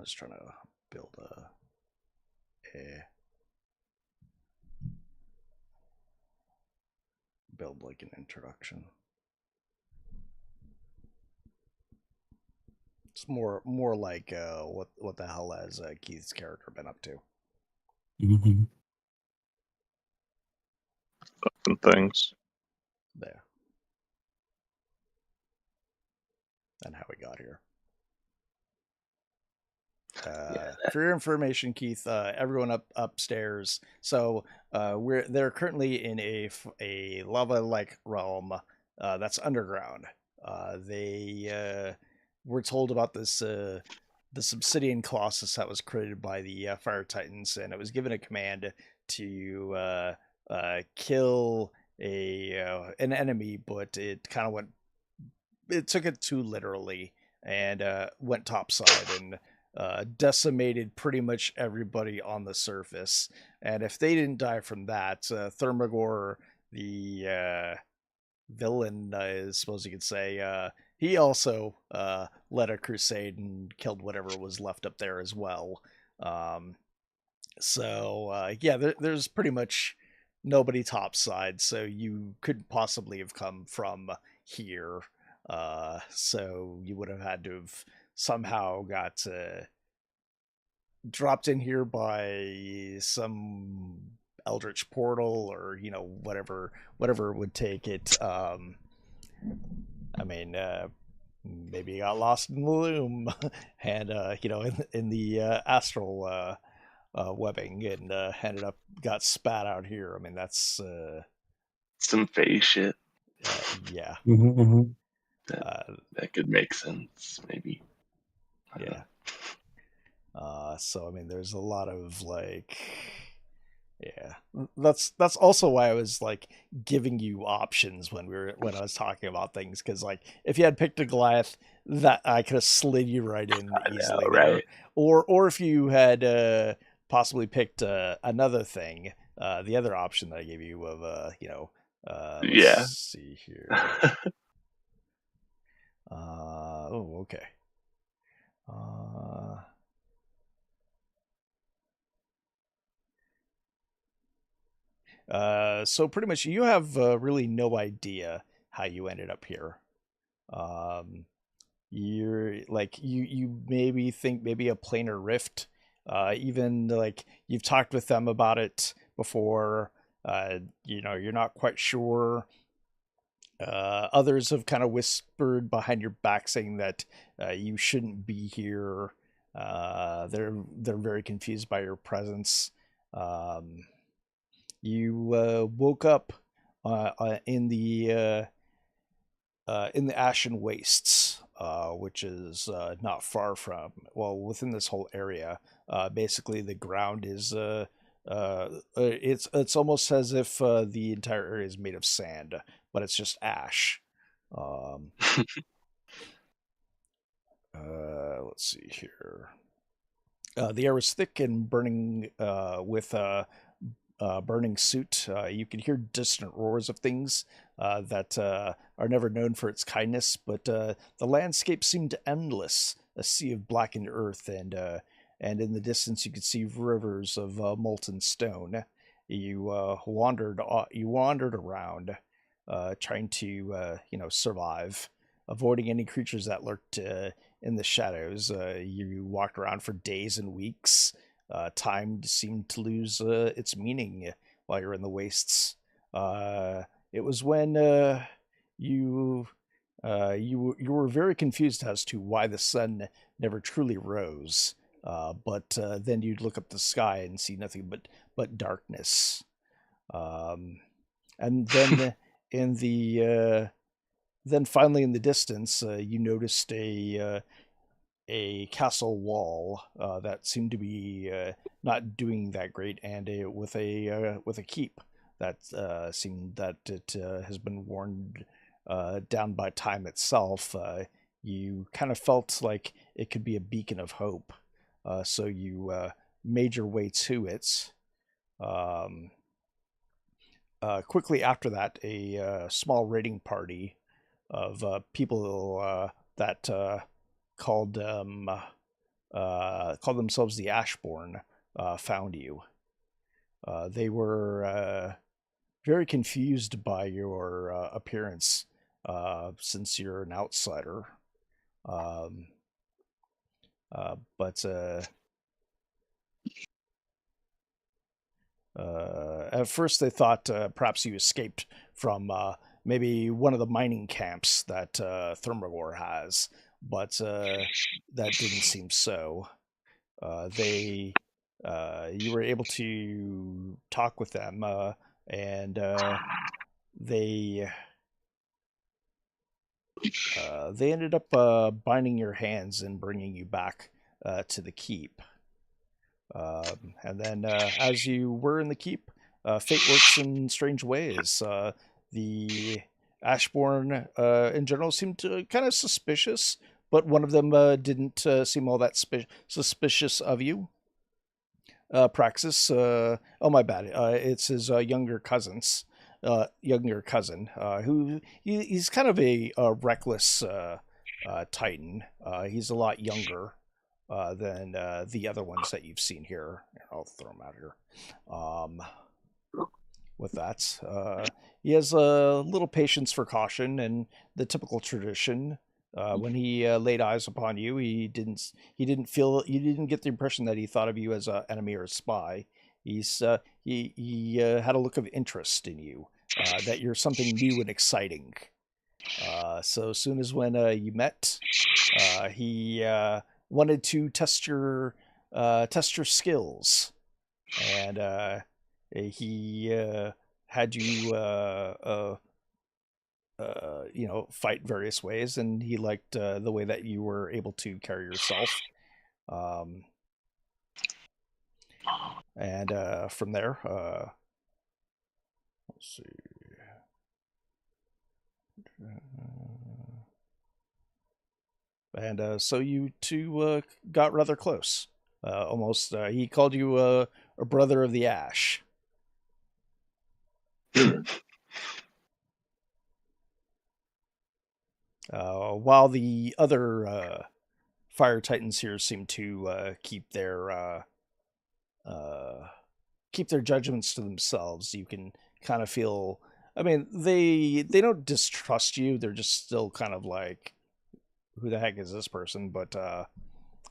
was trying to build build like an introduction. It's more like what the hell has Keith's character been up to? Mm-hmm. And things. There. And how we got here. For your information, Keith, everyone upstairs. So they're currently in a lava-like realm that's underground. They were told about this obsidian colossus that was created by the Fire Titans, and it was given a command to kill an enemy, but it kind of went. It took it too literally and went topside and decimated pretty much everybody on the surface. And if they didn't die from that, Thermagor, the villain, I suppose you could say, he also led a crusade and killed whatever was left up there as well. There's pretty much nobody topside, so you couldn't possibly have come from here. So you would have had to have somehow got dropped in here by some eldritch portal, or whatever would take it. Maybe you got lost in the loom, and in the astral webbing, and got spat out here. I mean, that's some phase shit. Yeah. Mm-hmm. That could make sense, maybe. Yeah. So I mean, there's a lot of that's also why I was giving you options when I was talking about things, because if you had picked a Goliath, that I could have slid you right in easily, right? Or if you had possibly picked another thing, the other option that I gave you of let's see here. Okay. So pretty much you have really no idea how you ended up here. You're you maybe think maybe a planar rift. Even you've talked with them about it before. You're not quite sure. Others have kind of whispered behind your back saying that you shouldn't be here. They're very confused by your presence. You woke up in the Ashen Wastes, which is not far from, within this whole area. Basically, the ground is it's almost as if the entire area is made of sand, but it's just ash. Let's see here. The air was thick and burning with burning soot. You can hear distant roars of things that are never known for its kindness, but the landscape seemed endless, a sea of blackened earth, and in the distance you could see rivers of molten stone. You wandered around, trying to survive, avoiding any creatures that lurked in the shadows. You walked around for days and weeks. Time seemed to lose its meaning while you're in the wastes. It was when you were very confused as to why the sun never truly rose. But then you'd look up the sky and see nothing but darkness. And then then finally in the distance, you noticed a castle wall that seemed to be not doing that great, and with a keep that seemed that it has been worn down by time itself. You kind of felt like it could be a beacon of hope, so you made your way to it. Quickly after that, a small raiding party of people that called called themselves the Ashborn, found you. They were very confused by your appearance, since you're an outsider. But at first they thought perhaps you escaped from maybe one of the mining camps that Thermagor has, but that didn't seem so. You were able to talk with them, and they ended up binding your hands and bringing you back to the keep. And then, as you were in the keep, fate works in strange ways. The Ashborn, in general, seemed kind of suspicious, but one of them didn't seem all that suspicious of you. Praxis, oh my bad, it's his younger cousin, who he's kind of a reckless Titan. He's a lot younger than the other ones that you've seen here. I'll throw him out here. With that, he has a little patience for caution and the typical tradition. When he laid eyes upon you, you didn't get the impression that he thought of you as an enemy or a spy. He had a look of interest in you, that you're something new and exciting. So as soon as when you met, he wanted to test your skills, and he had you fight various ways, and he liked the way that you were able to carry yourself. And from there, let's see. And so you two got rather close. Almost, he called you a brother of the Ash. While the other Fire Titans here seem to keep their judgments to themselves, you can kind of feel. I mean, they don't distrust you. They're just still kind of like, who the heck is this person? But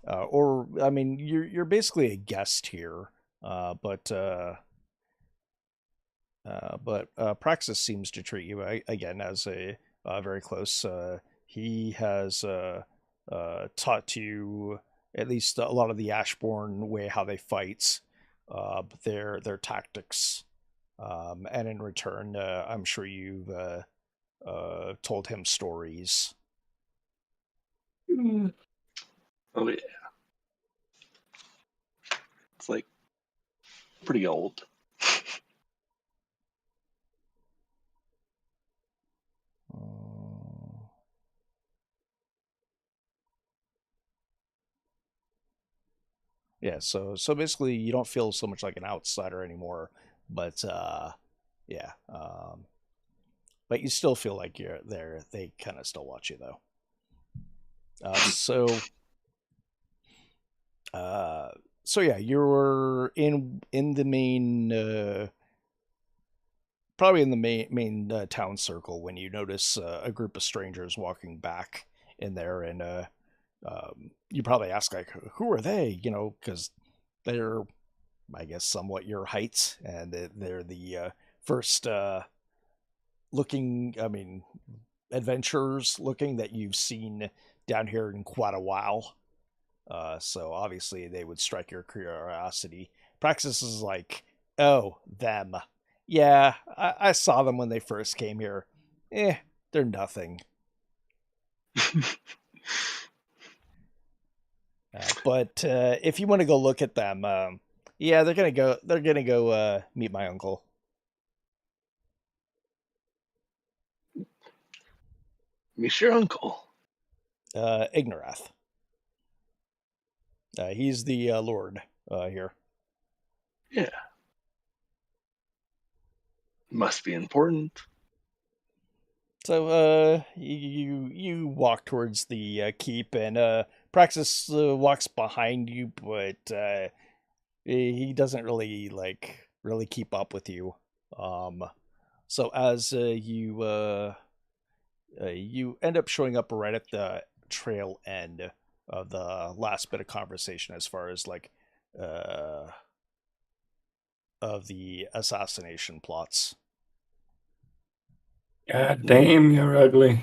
or I mean, you're basically a guest here. But Praxis seems to treat you again as a very close. He has taught you at least a lot of the Ashborn way, how they fight, their tactics, and in return, I'm sure you've told him stories. Oh yeah, it's like pretty old. Yeah, so basically you don't feel so much like an outsider anymore, but yeah, but you still feel like you're there. They kind of still watch you though. So yeah, you're in the main, probably in the main town circle when you notice a group of strangers walking back in there, and you probably ask, like, who are they? Because they're, I guess, somewhat your height, and they're the first adventurers looking that you've seen down here in quite a while. So obviously they would strike your curiosity. Praxis is like, oh, them. Yeah, I saw them when they first came here. They're nothing. But if you want to go look at them, yeah, they're gonna go meet my uncle. Meet your uncle. Ignarath. He's the lord here. Yeah. Must be important. So you walk towards the keep, and Praxis walks behind you, but he doesn't really keep up with you. So as you end up showing up right at the trail end of the last bit of conversation, as far as of the assassination plots. God damn, you're ugly.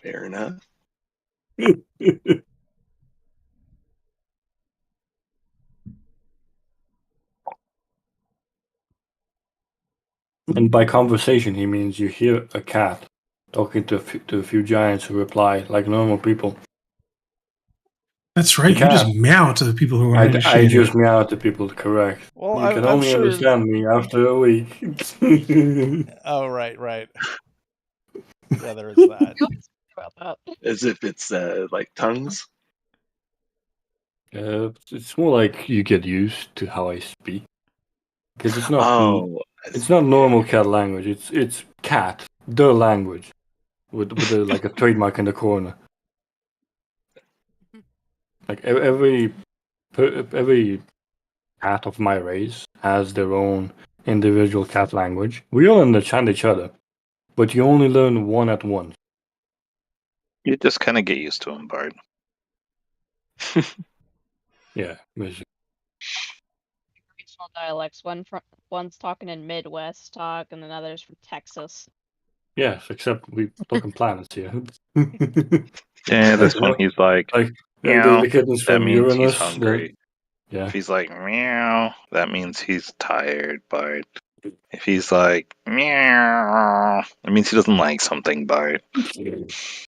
Fair enough. And by conversation, he means you hear a cat talking to a few giants who reply like normal people. That's right. You just meow to the people who are I initiated. just meow to people, correct. Well, you can I'm only sure... understand me after a week. Oh, right. Yeah, there is that. About that. As if it's like tongues. It's more like you get used to how I speak. Because it's not it's see. not normal cat language. It's cat, the language, with like a trademark in the corner. Like every cat of my race has their own individual cat language. We all understand each other, but you only learn one at once. You just kind of get used to him, Bard. Yeah, basically. Regional dialects. One's talking in Midwest talk, and another's from Texas. Yes, except we talking planets here. Yeah, this one he's like meow. The kittens That from means Uranus. he's hungry. Yeah. If he's like meow, that means he's tired, Bard. If he's like meow, that means he doesn't like something, Bard. If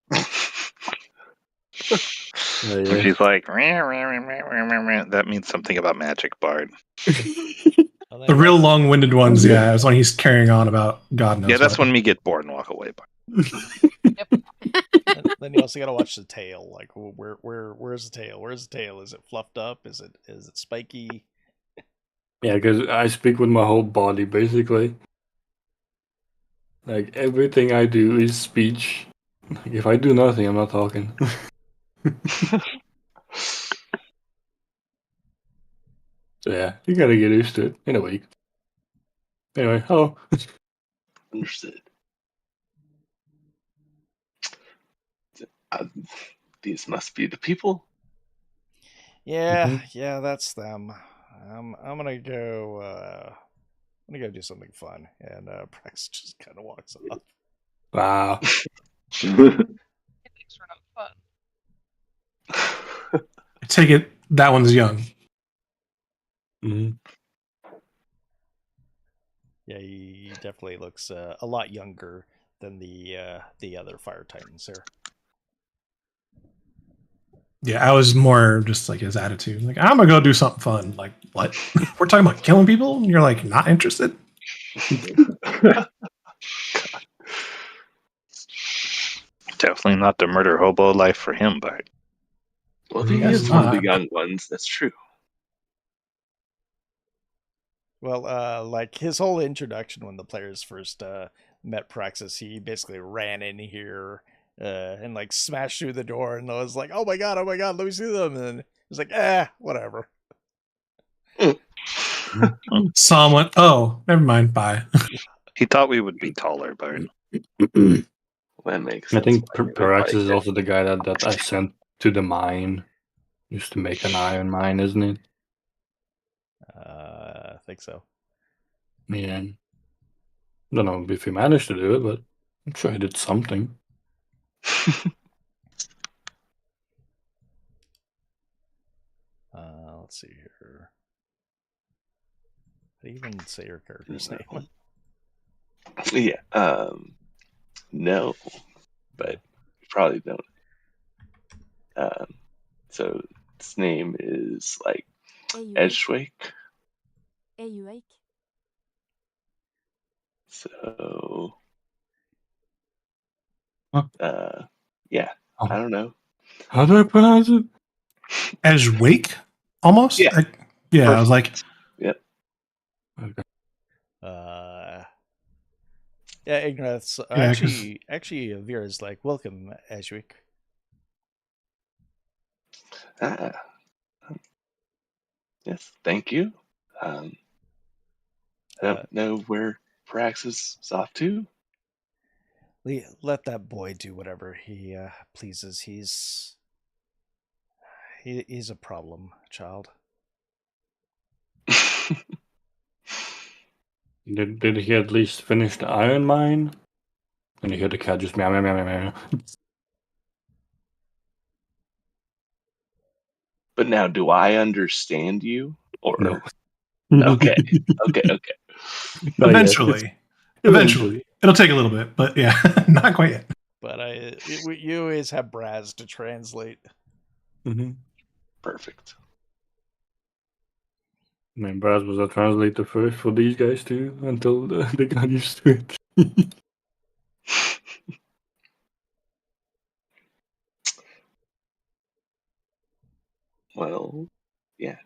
he's like meow, meow, meow, meow, meow, meow, that means something about magic, Bard. The real long-winded ones, yeah, that's when he's carrying on about God knows. Yeah, that's what. when me get bored and walk away, Bard. Then you also got to watch the tail. Like, where's the tail? Where's the tail? Is it fluffed up? Is it spiky? Yeah, because I speak with my whole body, basically. Like, everything I do is speech. Like, if I do nothing, I'm not talking. So yeah, you gotta get used to it in a week. Anyway, hello. Understood. These must be the people. Yeah, yeah, that's them. I'm gonna go. I'm gonna go do something fun, and Prax just kind of walks off. Wow. Thanks for no fun. I take it that one's young. Mm-hmm. Yeah, he definitely looks a lot younger than the other Fire Titans here. Yeah, I was more just like his attitude. Like, I'm gonna go do something fun. Like, what? We're talking about killing people, and you're like not interested? Definitely not the murder hobo life for him, Bard. Well, if he Yes, is one of the not. young ones, that's true. Well, like his whole introduction when the players first met Praxis, he basically ran in here and like smashed through the door, and I was like, oh my god, let me see them. And then he's like, whatever. Psalm went, oh, never mind, bye. He thought we would be taller, Bard. That makes I sense. think why he would Paraxis like is it. also the guy that I sent to the mine just to make an iron mine, isn't it? I think so. Yeah. Don't know if he managed to do it, but I'm sure he did something. Let's see here. How do you even say your character's name? Yeah. No, but you probably don't. So its name is like Edgewake. Ejuake. So, Oh. yeah, I don't know. How do I pronounce it? Edgewake, almost. Yeah. I was like, Yep. Okay. Yeah, Ignarath. Yeah, Actually, Vera's like, welcome, Ashwick. Ah, yes, thank you. I don't know where Praxis is off to. Let that boy do whatever he pleases. He's a problem child. Did he at least finish the iron mine? And you hear the cat just meow meow meow meow meow. But now, do I understand you? Or No. okay. Not yet. Eventually. Eventually. It'll take a little bit, but yeah, not quite yet. But you always have Braz to translate. Mm-hmm. Perfect. Man, Braz was a translator first for these guys too, until they got used to it. Well, yeah.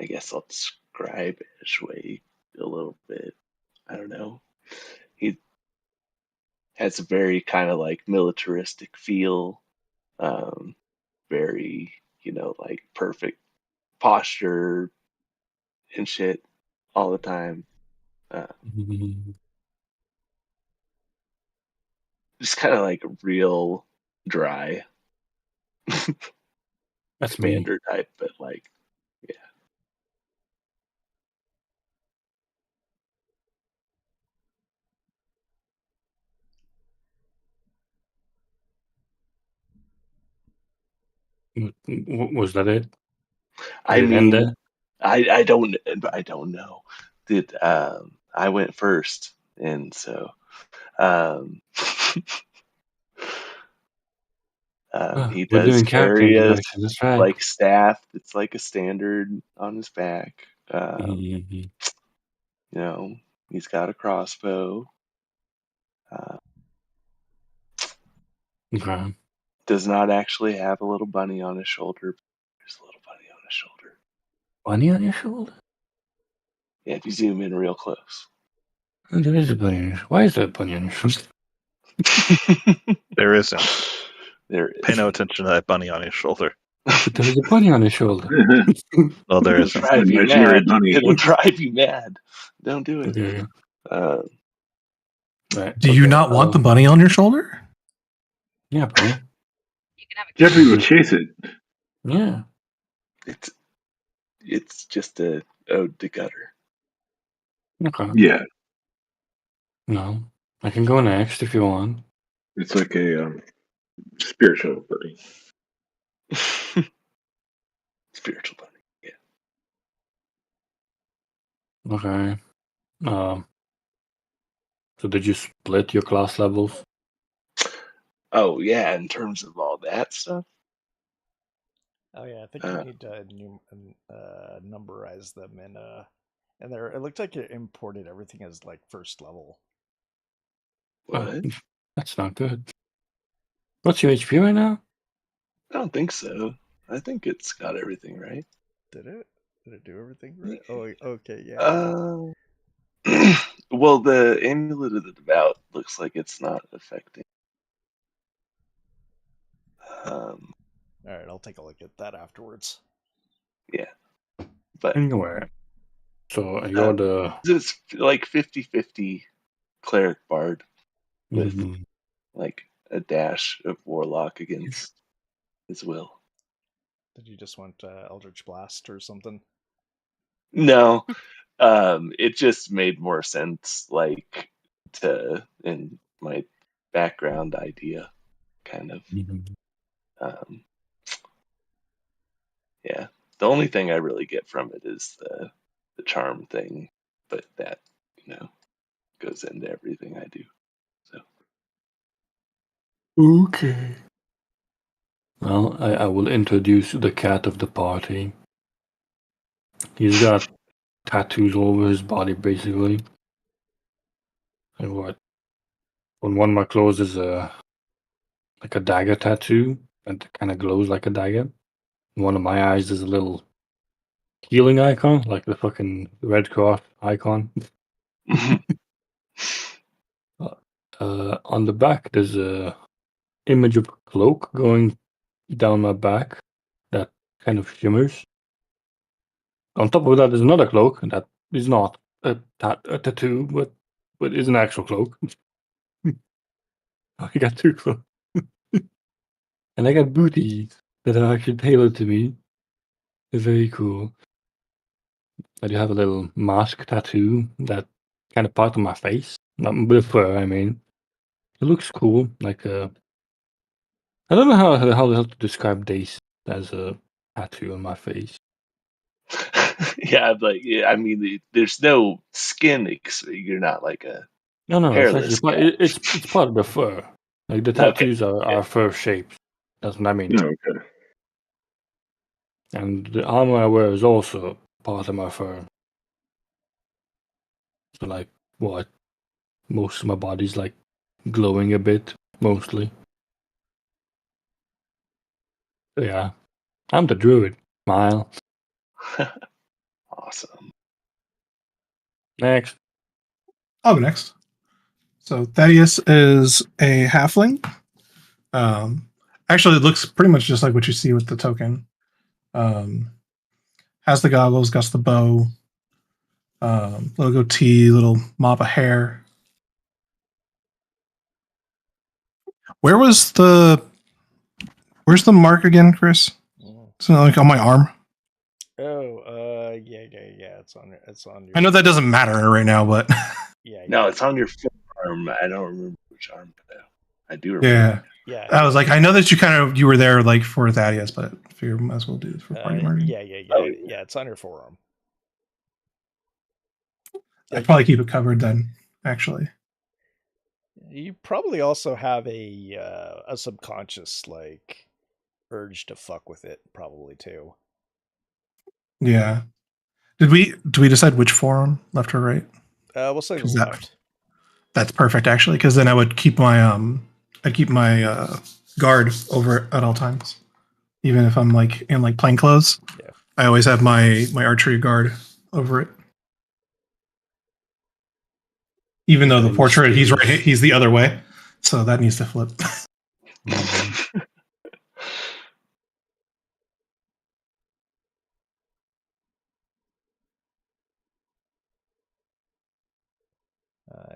I guess I'll describe Ashway a little bit. I don't know. He has a very kind of like militaristic feel. Very, like perfect posture and shit all the time. Just kind of like real dry. That's me. Commander type, but like, yeah. Was that it? I Did it end mean, there? I don't know. Did I went first, and so he We're does doing character carry a introduction. That's right. like staff. It's like a standard on his back. Mm-hmm. He's got a crossbow. Okay. Does not actually have a little bunny on his shoulder. There's a little bunny on his shoulder. Bunny on your shoulder? Yeah, if you zoom in real close. Oh, there is a bunny on your shoulder. Why is there a bunny on your shoulder? There isn't. There is. Pay no attention to that bunny on his shoulder. But there is a bunny on his shoulder. Oh, there It'll isn't. drive you Imaginary mad. bunny. It'll drive you mad. Don't do it. Okay. Right. Do you not want the bunny on your shoulder? Yeah, bro. You can have a Jeffrey will chase it. Yeah. It's just a ode to gutter. Okay. Yeah, No. I can go next if you want. it's like a spiritual bunny. Spiritual bunny. Yeah. Okay. So did you split your class levels? Oh yeah, in terms of all that stuff. Oh yeah, I think you need to numberize them and there. It looked like it imported everything as like first level. What? That's not good. What's your HP right now? I don't think so. I think it's got everything right. Did it? Did it do everything right? Oh, okay, yeah. Well, the Amulet of the Devout looks like it's not affecting. All right, I'll take a look at that afterwards. Yeah, but Anyway, so you're the it's like 50-50 cleric bard with like a dash of warlock against his will. Did you just want Eldritch Blast or something? No, it just made more sense, like in my background idea, kind of. Yeah, the only thing I really get from it is the charm thing, but that goes into everything I do. So okay. Well, I will introduce the cat of the party. He's got tattoos all over his body, basically. Like what? On one of my clothes is like a dagger tattoo, and it kind of glows like a dagger. In one of my eyes is a little healing icon, like the fucking Red Cross icon. On the back, there's a image of a cloak going down my back that kind of shimmers. On top of that, there's another cloak that is not a tattoo, but is an actual cloak. I got 2 cloaks. And I got booties that are actually tailored to me. They're very cool. I do have a little mask tattoo that kind of part of my face. Not with fur, I mean. It looks cool. Like I don't know how to describe this as a tattoo on my face. Yeah, I mean, there's no skin. You're not like a No, it's hairless actually guy. it's part of the fur. Like the Okay, tattoos are fur shapes. That's what I mean. Oh, okay. And the armor I wear is also part of my fur. So like what? Most of my body's like glowing a bit, mostly. Yeah. I'm the druid. Smile. Awesome. Next. I'll go next. So Thaddeus is a halfling. Actually, it looks pretty much just like what you see with the token. Has the goggles, got the bow, little goatee, little mop of hair. Where's the mark again, Chris? It's like on my arm. Oh, yeah. It's on your. I know that doesn't matter right now, but Yeah. No, it's on your forearm. I don't remember which arm, but I do remember. yeah. Yeah. I was like, I know that you were there like for Thaddeus, but I figure might as well do it for Party Marty. Yeah. Oh, Yeah, it's on your forearm. I'd probably keep it covered then, actually. You probably also have a subconscious like urge to fuck with it, probably too. Yeah. Did we decide which forearm, left or right? We'll say the 'Cause left. That's perfect, actually, because then I would keep my guard over it at all times, even if I'm like in like plain clothes. Yeah. I always have my archery guard over it. Even though the portrait, he's right, he's the other way, so that needs to flip.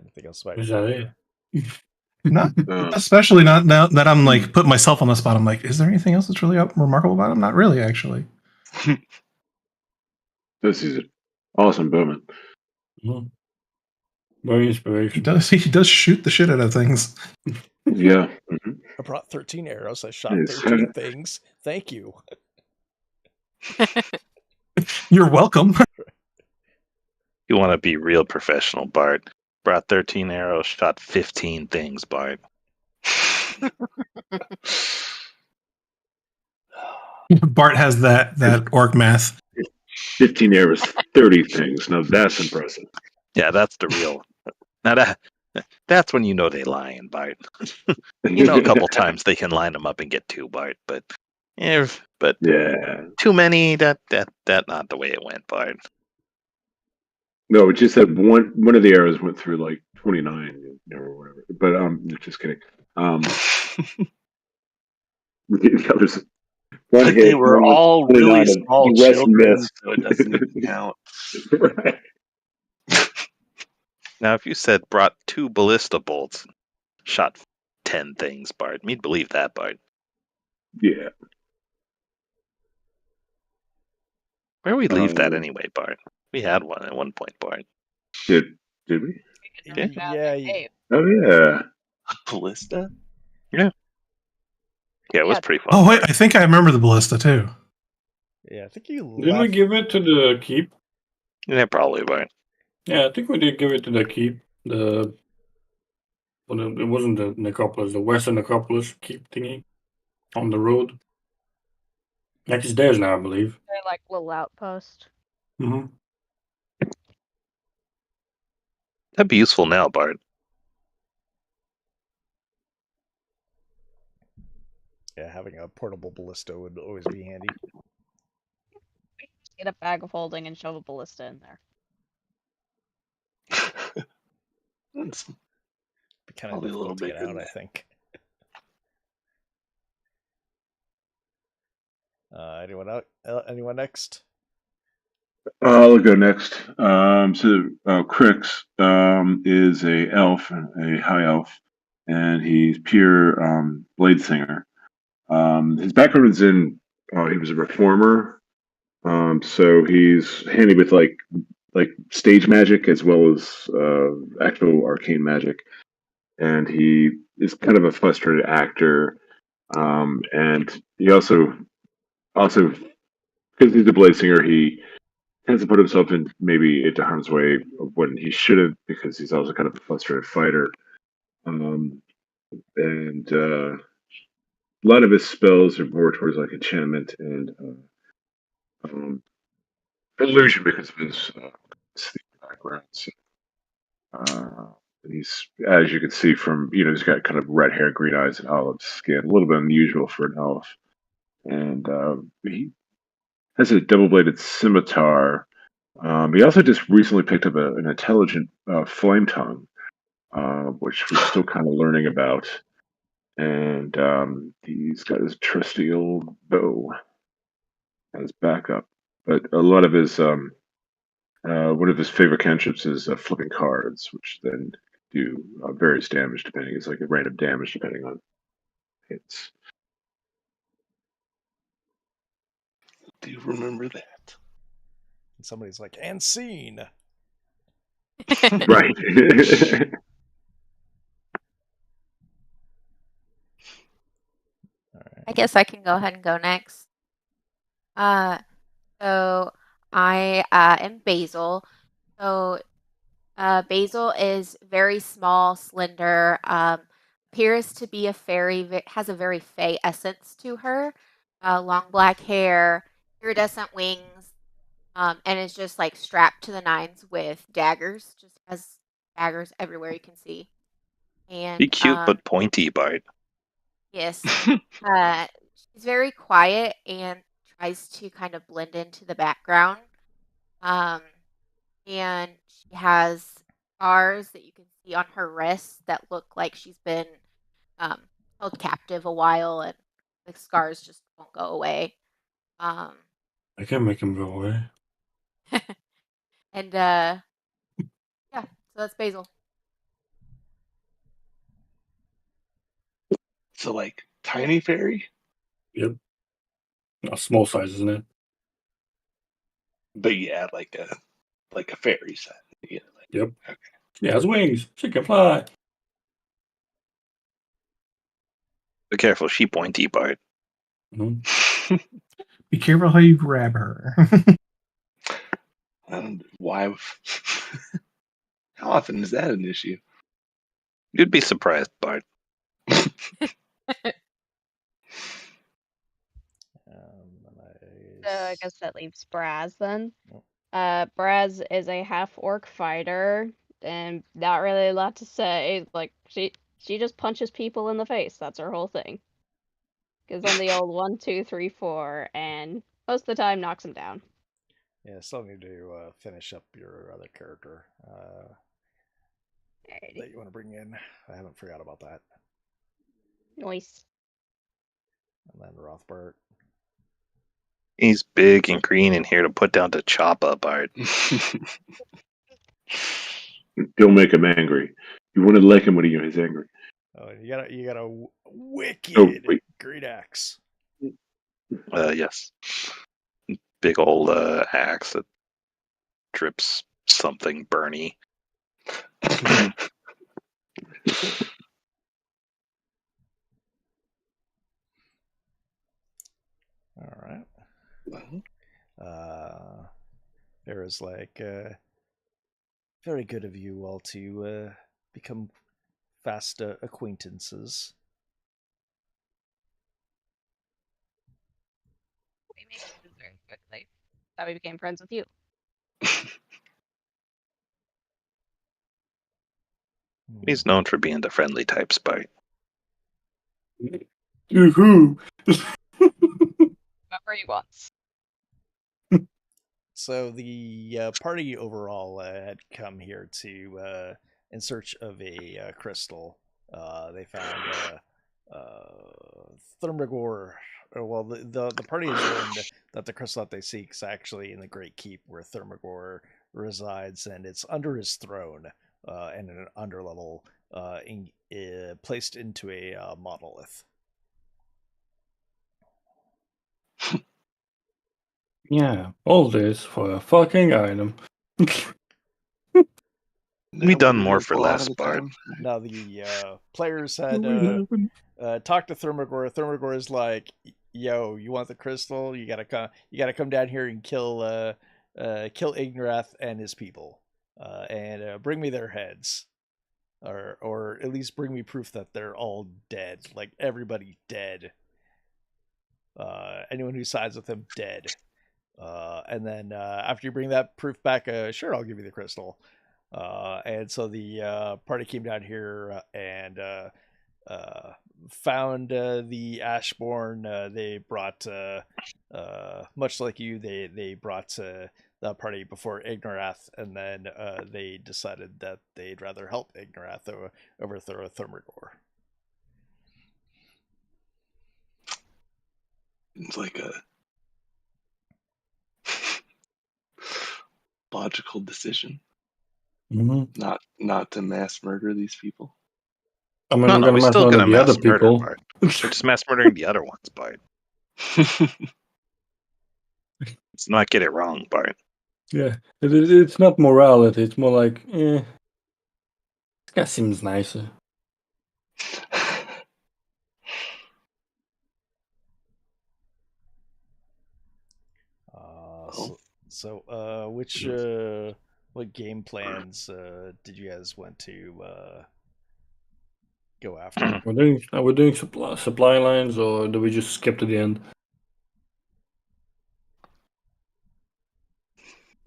Anything else about Is your that character? Not especially not now that I'm like putting myself on the spot. I'm like, is there anything else that's really remarkable about him? Not really, actually. This is an awesome bowman. Very He inspirational. does shoot the shit out of things. Yeah. I brought 13 arrows. I shot Nice. 13 things. Thank you. You're welcome. You want to be real professional, Bart. Brought 13 arrows, shot 15 things, Bart. Bart has that orc math. 15 arrows, 30 things. Now that's impressive. Yeah, that's the real. Now that's when you know they lying, Bart. You know, a couple times they can line them up and get 2, Bart, but yeah, too many. That not the way it went, Bart. No, it just said one of the arrows went through like 29 or whatever. But just kidding. That was one But hit, they were one all 29 really of small the rest children, missed. so it doesn't even count. Right. Now, if you said brought 2 ballista bolts, shot 10 things, Bart, me'd believe that, Bart. Yeah. Where we leave that anyway, Bart? We had one at one point, Bart. Did we? Yeah. Oh yeah. Ballista? Yeah, it was pretty fun. Oh wait, I think I remember the ballista too. Yeah, I think you Didn't we give it to the keep? Yeah, probably, Bart. Yeah, I think we did give it to the keep. It wasn't the necropolis, the western necropolis keep thingy on the road. Like it's theirs now, I believe. They're like little outpost. Mm-hmm. That'd be useful now, Bart. Yeah, having a portable ballista would always be handy. Get a bag of holding and shove a ballista in there. kind of Probably a little difficult to get bigger out, than I that. think. Anyone next? I'll go next. Crix is a elf, a high elf, and he's pure blade singer. His background is in he was a reformer, so he's handy with like stage magic as well as actual arcane magic, and he is kind of a frustrated actor, and he also because he's a blade singer, he tends to put himself in maybe into harm's way when he shouldn't because he's also kind of a frustrated fighter. And a lot of his spells are more towards like enchantment and illusion because of his sleep background. So, he's, as you can see from, he's got kind of red hair, green eyes, and olive skin, a little bit unusual for an elf. And he has a double-bladed scimitar. He also just recently picked up an intelligent flame tongue, which we're still kind of learning about. And he's got his trusty old bow as backup. But a lot of his one of his favorite cantrips is flipping cards, which then do various damage depending. It's like a random damage depending on hits. Do you remember that? And somebody's like, and scene. Right. I guess I can go ahead and go next. So I am Basil. So Basil is very small, slender, appears to be a fairy, has a very fey essence to her. Long black hair, iridescent wings, and is just like strapped to the nines with daggers. Just has daggers everywhere you can see. And Be cute but pointy, Bart. yes, she's very quiet and tries to kind of blend into the background. And she has scars that you can see on her wrists that look like she's been held captive a while, and the scars just won't go away. I can make him go away. And yeah, so that's Basil. So like tiny fairy, Yep. A small size, isn't it? but yeah, like a fairy size. Yeah. Yep. Okay. She has wings. She can fly. Be careful, she pointy, Bart. Be careful how you grab her. Why? How often is that an issue? You'd be surprised, Bart. So I guess that leaves Braz then. Braz is a half-orc fighter, and not really a lot to say. Like she just punches people in the face. That's her whole thing. Gives them the old 1, 2, 3, 4, and most of the time knocks them down. Yeah, still need to finish up your other character that you want to bring in. I haven't forgot about that. Nice. And then Rothbart. He's big and green and here to put down to chop up, Bart. Don't make him angry. You want to like him when he is angry. Oh, you got a wicked great axe. Yes. Big old axe that drips something burny. All right. There is like very good of you all to become fast acquaintances. We made friends very quickly. Thought we became friends with you. He's known for being the friendly type, Bart. Yoo-hoo! Remember you once. So the party overall had come here to in search of a crystal They found Thermagor. Well, the party has learned that the crystal that they seek is actually in the Great Keep where Thermagor resides, and it's under his throne and in an underlevel placed into a monolith. Yeah, all this for a fucking item. We That done would more work for a lot less, of the Bart. time. Now the players had We haven't. talked to Thermagor. Thermagor is like, "Yo, you want the crystal? You gotta come. You gotta come down here and kill Ignarath and his people, and bring me their heads, or at least bring me proof that they're all dead. Like everybody dead. Anyone who sides with him dead. And then after you bring that proof back, sure, I'll give you the crystal." And so the party came down here and found the Ashborn. They brought, much like you, they brought the party before Ignarath, and then they decided that they'd rather help Ignarath overthrow Thermagor. It's like a logical decision, Mm-hmm. not to mass murder these people. I mean, No, we're no, gonna we're mess still around gonna with the other mass murder, people. Bart. We're just mass murdering the other ones, Bart. Let's not get it wrong, Bart. Yeah, it's not morality. It's more like, this guy seems nicer. Which what game plans did you guys want to go after? Are we doing supply lines, or do we just skip to the end?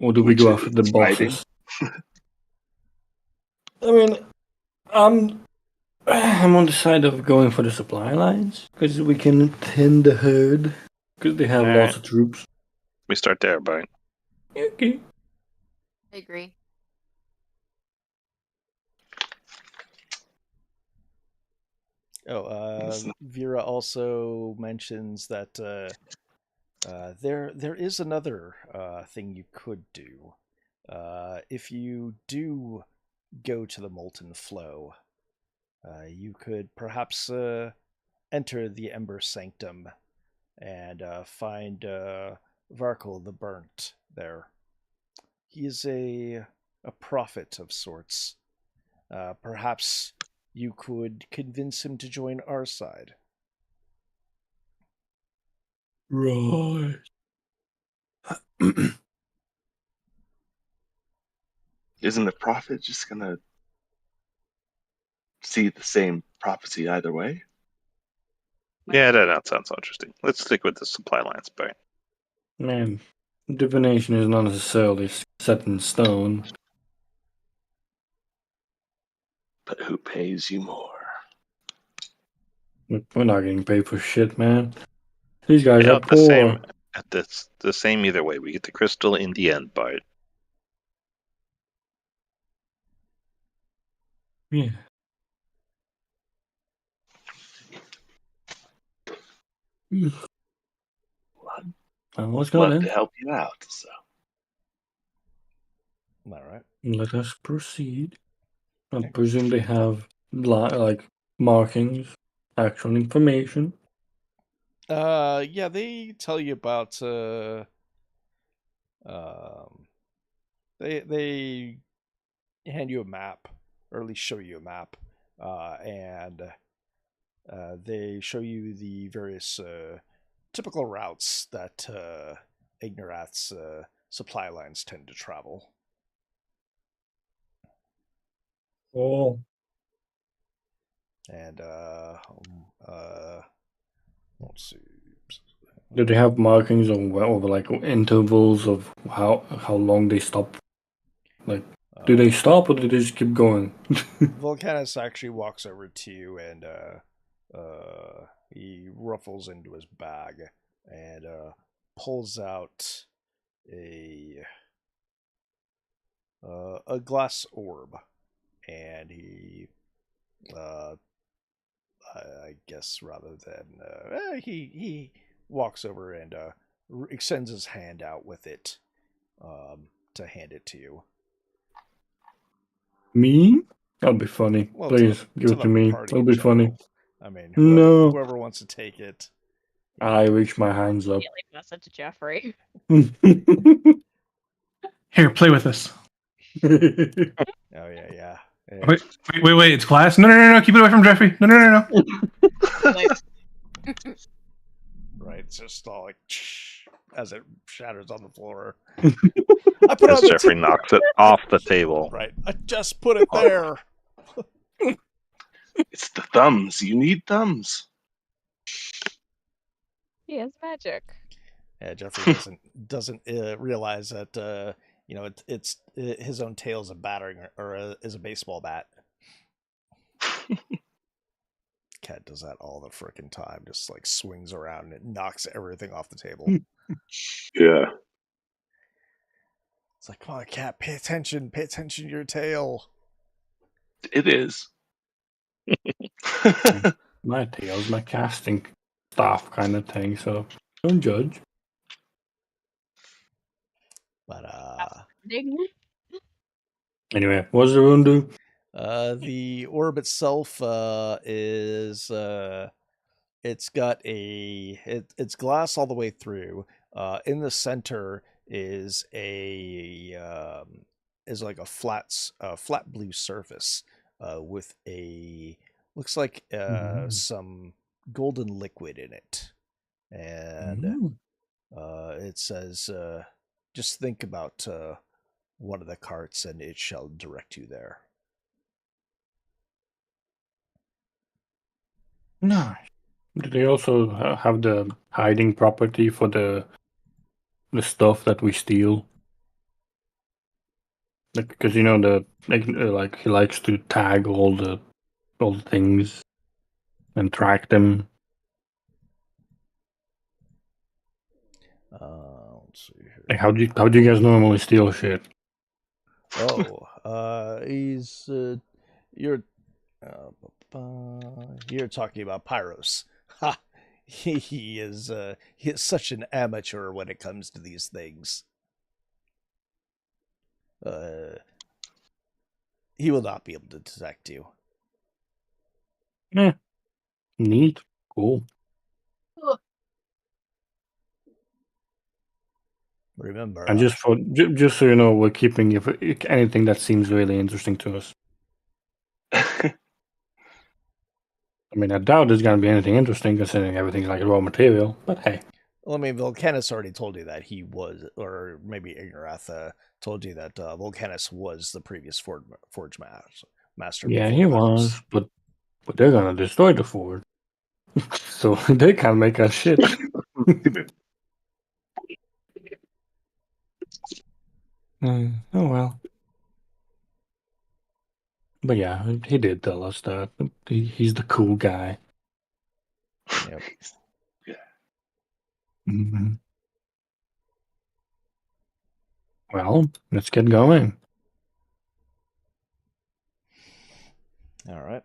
Or do we Which go is after the fighting. bosses? I mean, I'm on the side of going for the supply lines because we can thin the herd because they have Alright. lots of troops. We start there, Bart. Okay. I agree. Vera also mentions that there is another thing you could do. If you do go to the Molten Flow, you could perhaps enter the Ember Sanctum and find Varkal the Burnt there. He is a prophet of sorts. Perhaps you could convince him to join our side. Right. Isn't the prophet just gonna see the same prophecy either way? Yeah, that sounds interesting. Let's stick with the supply lines, Bart. Man, divination is not necessarily set in stone. But who pays you more? We're not getting paid for shit, man. These guys Yeah, are poor. the same either way. We get the crystal in the end, Bart. Yeah. Let's go Love then. to help you out. So All right. Let us proceed. I Okay. presume they have like markings, actual information. Yeah, they tell you about they hand you a map, or at least show you a map, and they show you the various typical routes that Ignarath's supply lines tend to travel. Oh. And let's see. Do they have markings over like intervals of how long they stop? Like, do they stop or do they just keep going? Volcanus actually walks over to you and he ruffles into his bag and pulls out a glass orb, and he guess, rather than he walks over and extends his hand out with it to hand it to you. Me? That'll be funny. Well, Please give it to me. party It'll in be funny. general. I mean, whoever, No. whoever wants to take it. I reach my hands up. Immediately pass it to Jeffrey. Here, play with this. Oh yeah. Wait, it's glass. No. Keep it away from Jeffrey. No. Right, it's just all like as it shatters on the floor. I put As on the Jeffrey knocks it off the table. Right, I just put it there. It's the thumbs. You need thumbs. He has magic. Yeah, Jeffrey doesn't realize that it's his own tail is a battering or is a baseball bat. Cat does that all the frickin' time, just like swings around and it knocks everything off the table. Yeah. It's like, come on, Cat, pay attention to your tail. It is. My tail's my casting staff kind of thing, so don't judge. But anyway, what does the rune do? The orb itself is it's got it's glass all the way through. In the center is like a flat blue surface with looks like some golden liquid in it, and it says just think about one of the carts and it shall direct you there. Nice. Do they also have the hiding property for the stuff that we steal? Because he likes to tag all the things and track them. Let's see here. Like, how do you guys normally steal shit? He's you're talking about Pyros. Ha! He is such an amateur when it comes to these things. He will not be able to detect you. Neat. Cool. Remember, And just so you know, we're keeping anything that seems really interesting to us. I mean, I doubt there's going to be anything interesting considering everything's like raw material, but hey. Well, I mean, Volcanus already told you that he was, or maybe Ignarath told you that Volcanus was the previous forge master. Yeah, he was, but they're going to destroy the forge. So they can't make us shit. Oh well. But yeah, he did tell us that he's the cool guy. Yep. Yeah. Mm-hmm. Well, let's get going. All right.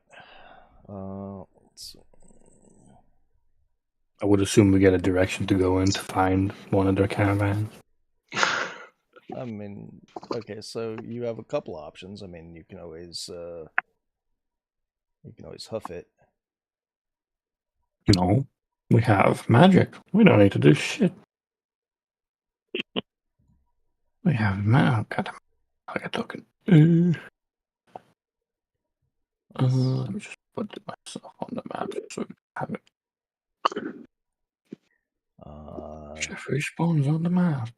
Let's see. I would assume we get a direction to go in to find one of their caravans. I mean, okay, so you have a couple options. I mean, you can always hoof it. No, we have magic. We don't need to do shit. We have God, I got talking. Let me just put myself on the map so we have it. Jeffrey spawns on the map.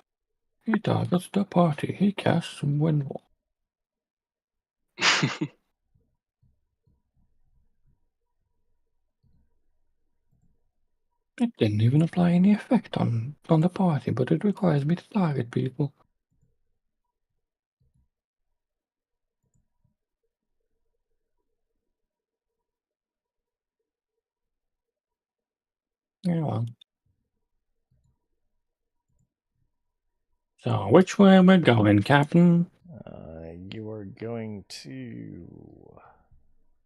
He targets the party. He casts some windwall. It didn't even apply any effect on the party, but it requires me to target people. Yeah, well. So, which way am I going, Captain? You are going to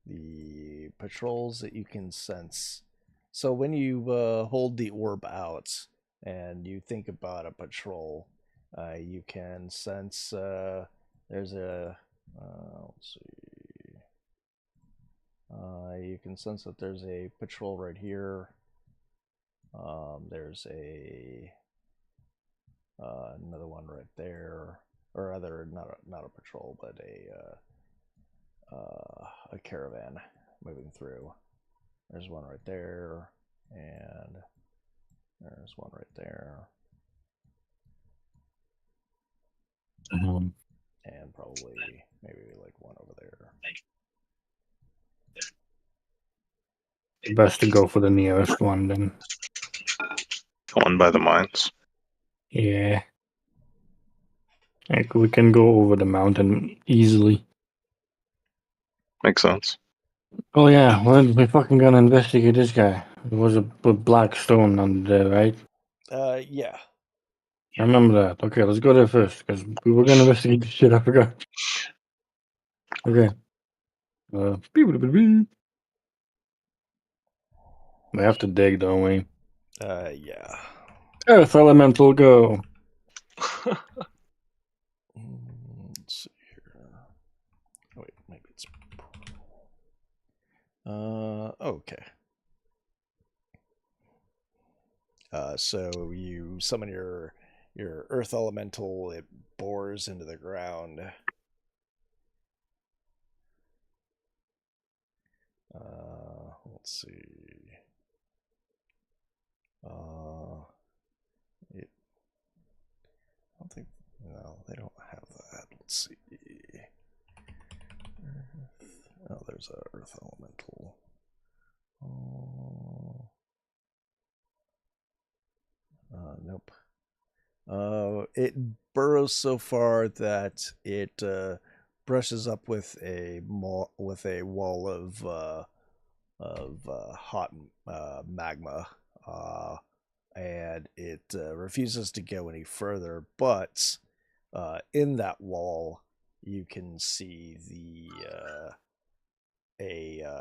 the patrols that you can sense So when you hold the orb out and you think about a patrol, you can sense there's a let's see. You can sense that there's a patrol right here. There's another one right there, or other not a patrol, but a caravan moving through. There's one right there, and there's one right there, and probably maybe like one over there. Best to go for the nearest one then. One by the mines. Yeah. Like we can go over the mountain easily. Makes sense. Oh yeah, well, we fucking gonna investigate this guy. There was a black stone under there, right? Yeah. I remember that. Okay, let's go there first, because we were gonna investigate this shit, I forgot. Okay. We have to dig, don't we? Yeah. Earth elemental, go. Let's see here. Oh, wait, maybe it's. Okay. So you summon your earth elemental. It bores into the ground. Let's see. I don't think. No, they don't have that. Let's see. Oh, there's a earth elemental. Nope. It burrows so far that it brushes up with a wall of hot magma, and it refuses to go any further. But in that wall, you can see a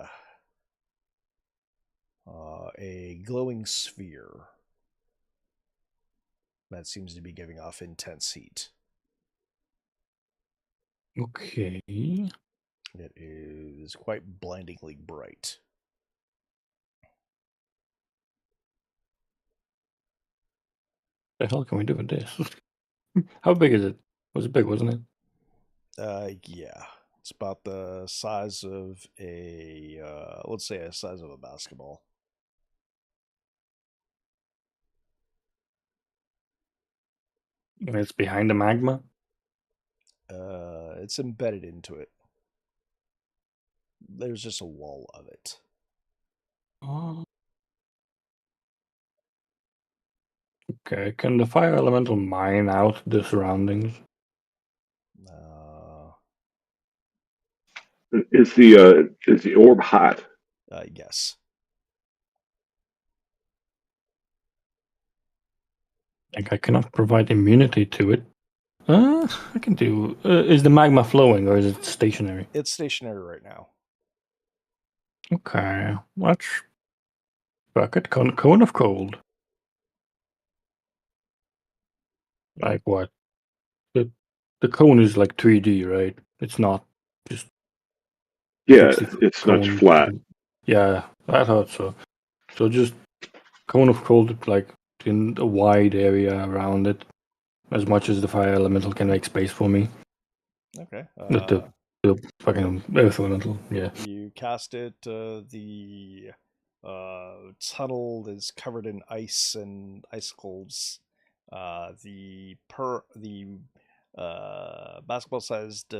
glowing sphere that seems to be giving off intense heat. Okay. It is quite blindingly bright. The hell can we do with this? How big is it? Was it big, wasn't it? Yeah. It's about the size of let's say a size of a basketball. And it's behind the magma? It's embedded into it. There's just a wall of it. Oh. Okay, can the fire elemental mine out the surroundings? Is the orb hot? Yes. Like I cannot provide immunity to it. I can do. Is the magma flowing or is it stationary? It's stationary right now. Okay, let's bucket cone of cold. Like what? The cone is like 3D, right? It's not just. Yeah, it's not flat. Yeah, I thought so. So just cone of cold, like in a wide area around it, as much as the fire elemental can make space for me. Okay. The fucking earth elemental, yeah. You cast it. The tunnel is covered in ice and icicles. The basketball-sized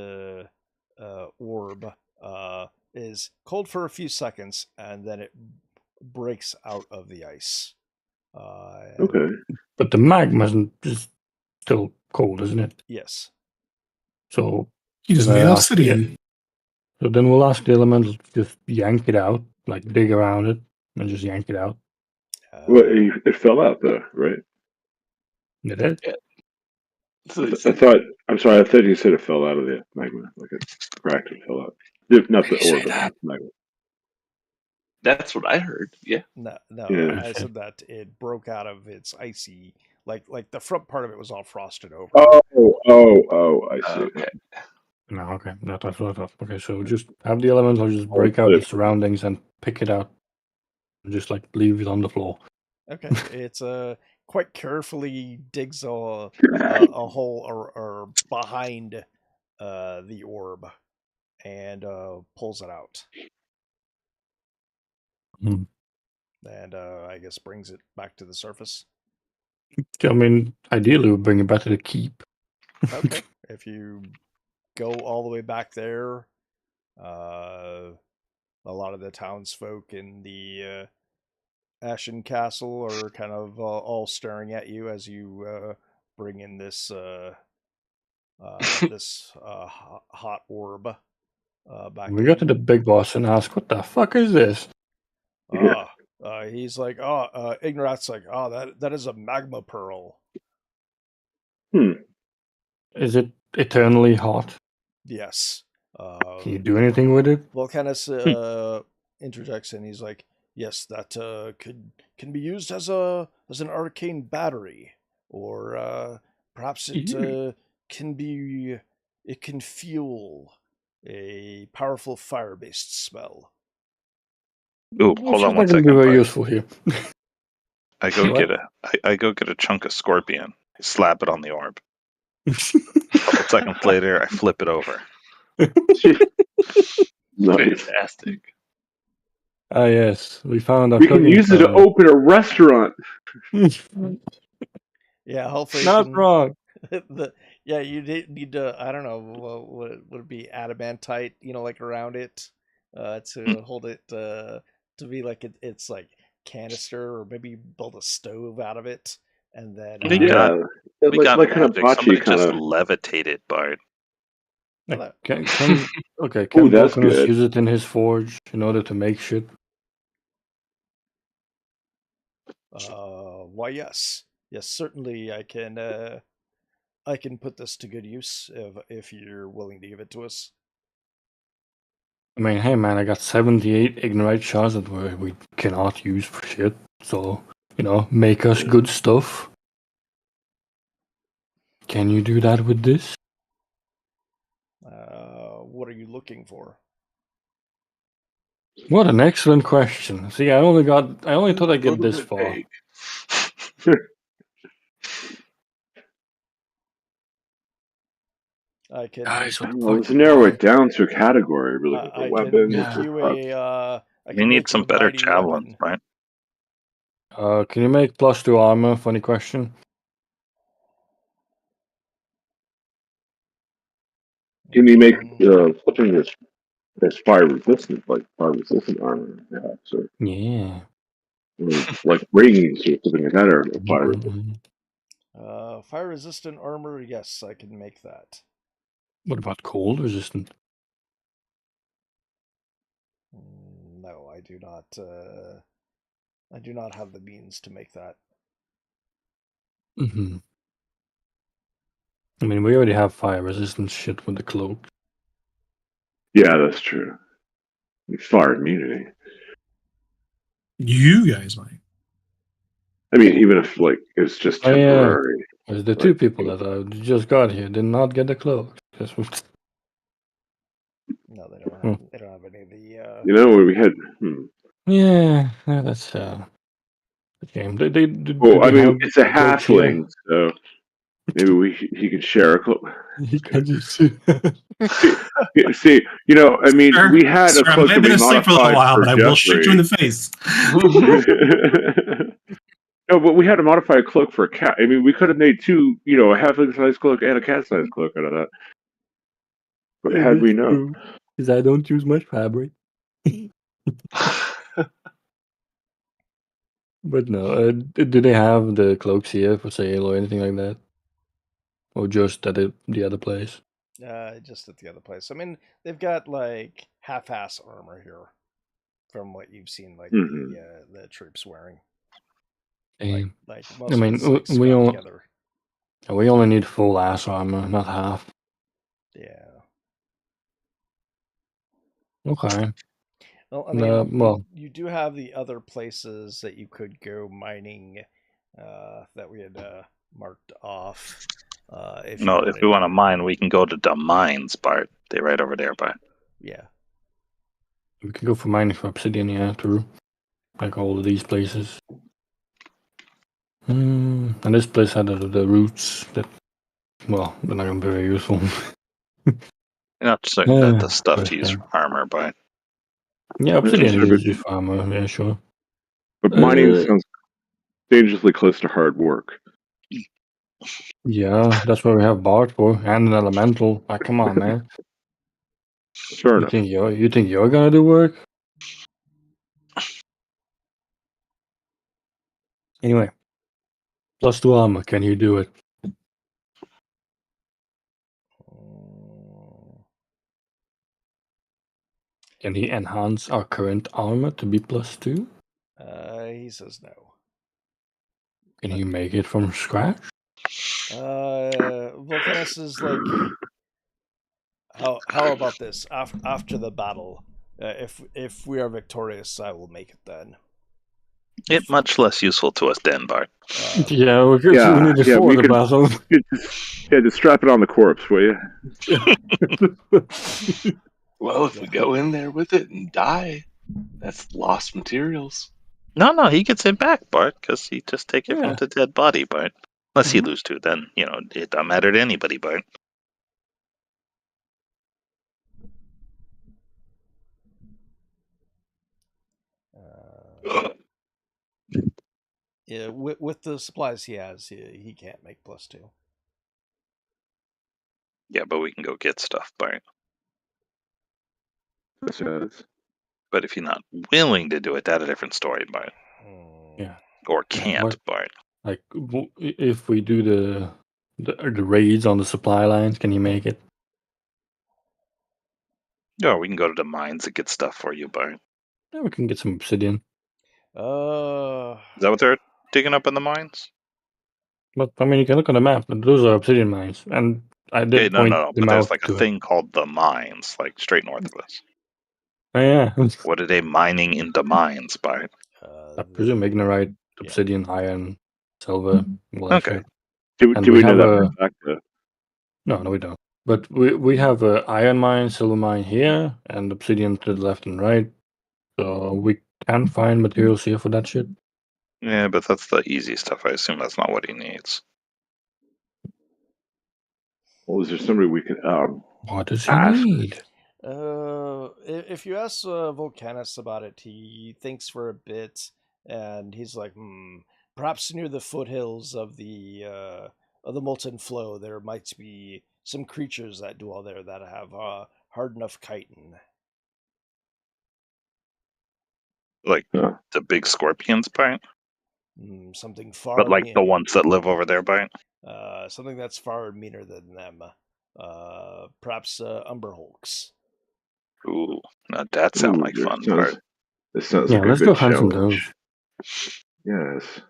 orb is cold for a few seconds, and then it breaks out of the ice. Okay. But the magma is still cold, isn't it? Yes. So He's made obsidian. So then we'll ask the elemental to just yank it out, like dig around it, and just yank it out. Well, it fell out though, right? It did? Yeah. So I thought. I'm sorry. I thought you said it fell out of the magma, like it cracked and fell out. Not the orb, but the magma. That's what I heard. Yeah. No, Yeah. I said that it broke out of its icy, like the front part of it was all frosted over. I see. Okay. No, okay, that's what I thought. Okay, so just have the elemental just Oh, break out the flip. surroundings and pick it out, and just like leave it on the floor. Okay, it's quite carefully digs a hole or behind the orb and pulls it out. Hmm. And I guess brings it back to the surface. I mean, ideally, we'll bring it back to the keep. Okay, if you go all the way back there, a lot of the townsfolk in the Ashen Castle are kind of all staring at you as you bring in this hot orb back We go to in. the big boss and ask, "What the fuck is this?" He's like, Ignarath's like, that is a magma pearl. Is it eternally hot? Yes. Can you do anything with it? Volcanus interjects and he's like, yes, that can be used as an arcane battery, or perhaps it can fuel a powerful fire-based spell. Ooh, hold on one That can second. be very Bart. useful here. I go What? get a chunk of scorpion, slap it on the orb. A couple seconds later, I flip it over. Nice. Fantastic. Ah, yes, we found our We can cooking use it to style. open a restaurant. Yeah, hopefully. Not wrong. You need to. I don't know. Would it be adamantite? Like around it, to hold it to be like it's like canister, or maybe build a stove out of it, and then We got like kind of magic. bocce Somebody kind just of. levitated, Bart. Can Ooh, that's Vulcanus good. use it in his forge in order to make shit? Why, yes, certainly I can put this to good use if you're willing to give it to us. I mean, hey man, I got 78 Ignarite shards that we cannot use for shit. So, make us good stuff. Can you do that with this? What are you looking for? What an excellent question. See, I only thought I'd get this far. I can. Guys, I what don't the know, fuck? let's narrow it down to a category, really. For I can weapons, make for you props. I We can need make some you a better mighty javelins, weapon. right? Can you make +2 armor? Funny question. Can you make something that's fire resistant, like fire resistant armor? Yeah, so Yeah. like rings or something like that, or fire resistant. Fire resistant armor, yes, I can make that. What about cold resistant? No, I do not. I do not have the means to make that. Mm-hmm. I mean, we already have fire resistant shit with the cloak. Yeah, that's true. Fire immunity. You guys might. I mean, even if like it's just Oh, yeah. temporary. There's the two people that just got here did not get the cloak. No, they don't have. They don't have any of the. You know, we had. Yeah, that's the game. They Well, I they mean, have it's a cloaks here? halfling, so maybe he could share a cloak. He can just See, I mean, Sir, we had a sir, I cloak might that have been we asleep for a little modified while, for but I will shoot you in the face. No, but we had to modify a cloak for a cat. I mean, we could have made two, a halfling-sized cloak and a cat-sized cloak out of that. But had we known, because I don't use much fabric. But no, do they have the cloaks here for sale or anything like that? Or just at the other place? Just at the other place. I mean, they've got like half-ass armor here, from what you've seen, like the troops wearing. Like most of it's like strapped together. We only need full ass armor, not half. Yeah. Okay. Well, I mean, well, you do have the other places that you could go mining that we had marked off. If you No, if we want to mine, we can go to the mines, Bart. They're right over there, Bart. Yeah. we can go for mining for obsidian, yeah, too. Like all of these places. And this place had the roots that, well, they're not very useful. Not the stuff to use yeah. for armor, but Yeah, obsidian Sure, is used for armor, yeah, sure. but mining sounds dangerously close to hard work. Yeah, that's what we have Bart for, and an elemental. Like, come on, man. Fair You enough. think you're gonna do work? Anyway, +2 armor. Can you do it? Can he enhance our current armor to be +2? He says no. Can you make it from scratch? Volcanus is like, how about this? After the battle, if we are victorious, I will make it then. it's much less useful to us then, Bart. Yeah, we need it for the battle. Just strap it on the corpse, will you? Well, if we go in there with it and die, that's lost materials. No, he gets it back, Bart, because he just take it from the dead body, Bart. Unless he lose to, then, it don't matter to anybody, Bart. Yeah, with the supplies he has, he can't make +2. Yeah, but we can go get stuff, Bart. Yes. But if you're not willing to do it, that's a different story, Bart. Yeah. Or can't, Bart. Like, if we do the raids on the supply lines, can you make it? Yeah, we can go to the mines and get stuff for you, Bart. Yeah, we can get some obsidian. Is that what they're digging up in the mines? But I mean, you can look on the map. Those are obsidian mines, and I did point them but there's out like a to thing called the mines, like straight north of us. Oh yeah. What are they mining in the mines, Bart? I presume Ignarite, obsidian, iron, silver. Okay. Do we know that for a fact? No, we don't. But we have a iron mine, silver mine here, and obsidian to the left and right. So we can find materials here for that shit. Yeah, but that's the easy stuff. I assume that's not what he needs. Well, is there somebody we can what does he ask? need? If you ask Volcanus about it, he thinks for a bit, and he's like, perhaps near the foothills of the molten flow, there might be some creatures that dwell there that have hard enough chitin. Like the big scorpions, Bart? Something far. But like the ones that live over there, Bart? Something that's far meaner than them. Perhaps Umber Hulks. Ooh, now that sounds like fun, Bart. This sounds Yeah, like let's a go good hunt some challenge. those. Yes.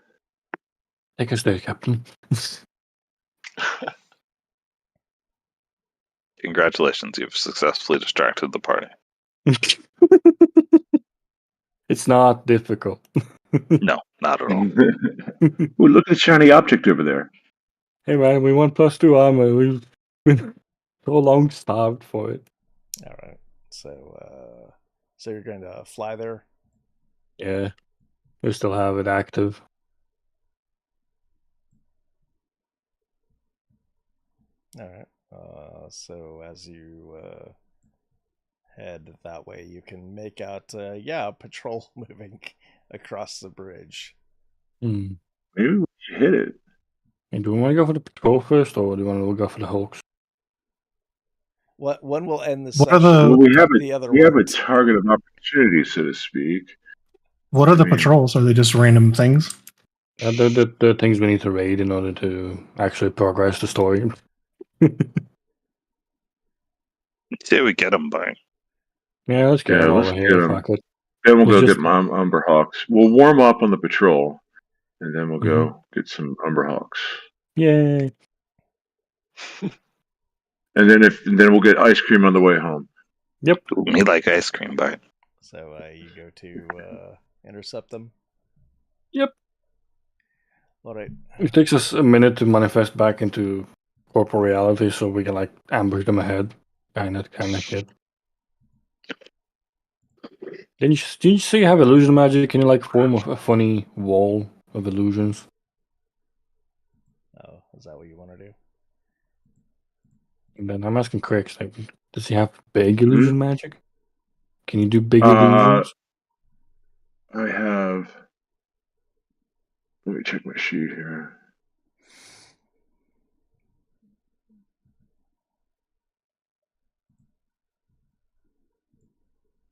Take us there, Captain. Congratulations, you've successfully distracted the party. It's not difficult. No, not at all. Ooh, look at the shiny object over there. Hey man, we want +2 armor. We've been so long starved for it. All right. So you're going to fly there? Yeah. We still have it active. All right. So as you head that way, you can make out, a patrol moving across the bridge. Maybe we should hit it. Hey, do we want to go for the patrol first, or do we want to go for the Hulks? What one will end the What session? are the? We have a target of opportunity, so to speak. What are the patrols? Are they just random things? The things we need to raid in order to actually progress the story. Say we get them, Bart. Yeah, let's get them over here. Fuck it. Then we'll go get Umber Hawks. We'll warm up on the patrol, and then we'll go get some Umber Hawks. Yay! And then we'll get ice cream on the way home. Yep. Me like ice cream, Bart. So you go to intercept them. Yep. All right. It takes us a minute to manifest back into corporal reality, so we can like ambush them ahead. Kind of shit. Didn't you say you have illusion magic? Can you like form a funny wall of illusions? Oh, is that what you want to do? And then I'm asking Craig, like, does he have big illusion magic? Can you do big illusions? I have. Let me check my sheet here.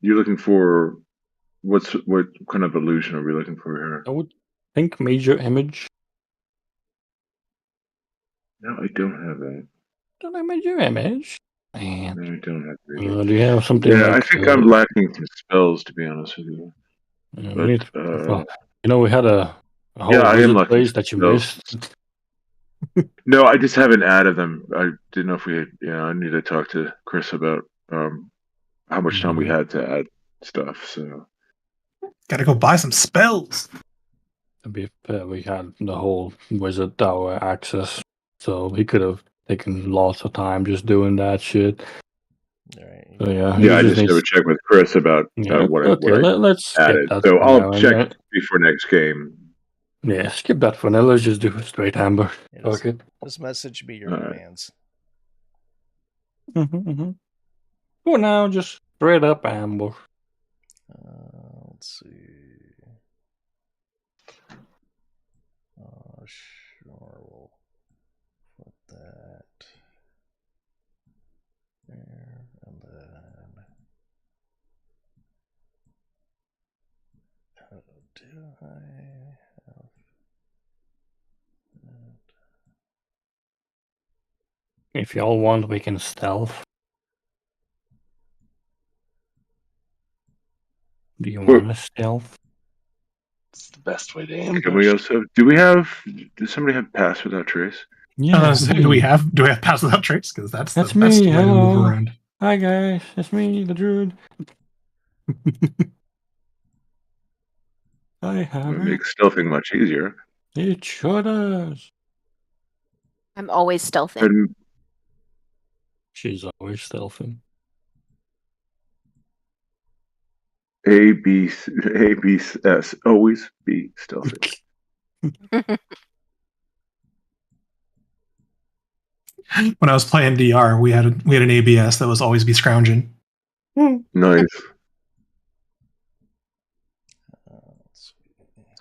You're looking for what kind of illusion are we looking for here? I would think major image. No, I don't have that. Don't I major image? Man. No, I don't have that. Do you have something Yeah, like? I think I'm lacking some spells, to be honest with you. But, we had a whole I am wizard lacking place some that you spells. missed. No, I just haven't added them. I didn't know if we had. Yeah, I need to talk to Chris about how much time we had to add stuff. So Gotta go buy some spells. We had the whole wizard tower access, so he could have taken lots of time just doing that shit. All right. So yeah, I just never checked with Chris about what I let's skip added. that. So I'll now, check before next game. Yeah, skip that for now. Let's just do a straight amber. Yeah, Okay. This message be your All right. commands. For now, just straight up amber. Let's see. Sure, we'll put that there, and then do I have that? If y'all want, we can stealth. Do you want to stealth? It's the best way to ambush. Can we also? Does somebody have pass without trace? Yeah. Do we have pass without trace? Because that's the That's best me. way to move Hello. around. Hi guys, it's me, the druid. I have It makes stealthing much easier. It sure does. I'm always stealthing. And She's always stealthing. ABS, always be stealthy. When I was playing DR, we had an ABS that was always be scrounging. Nice.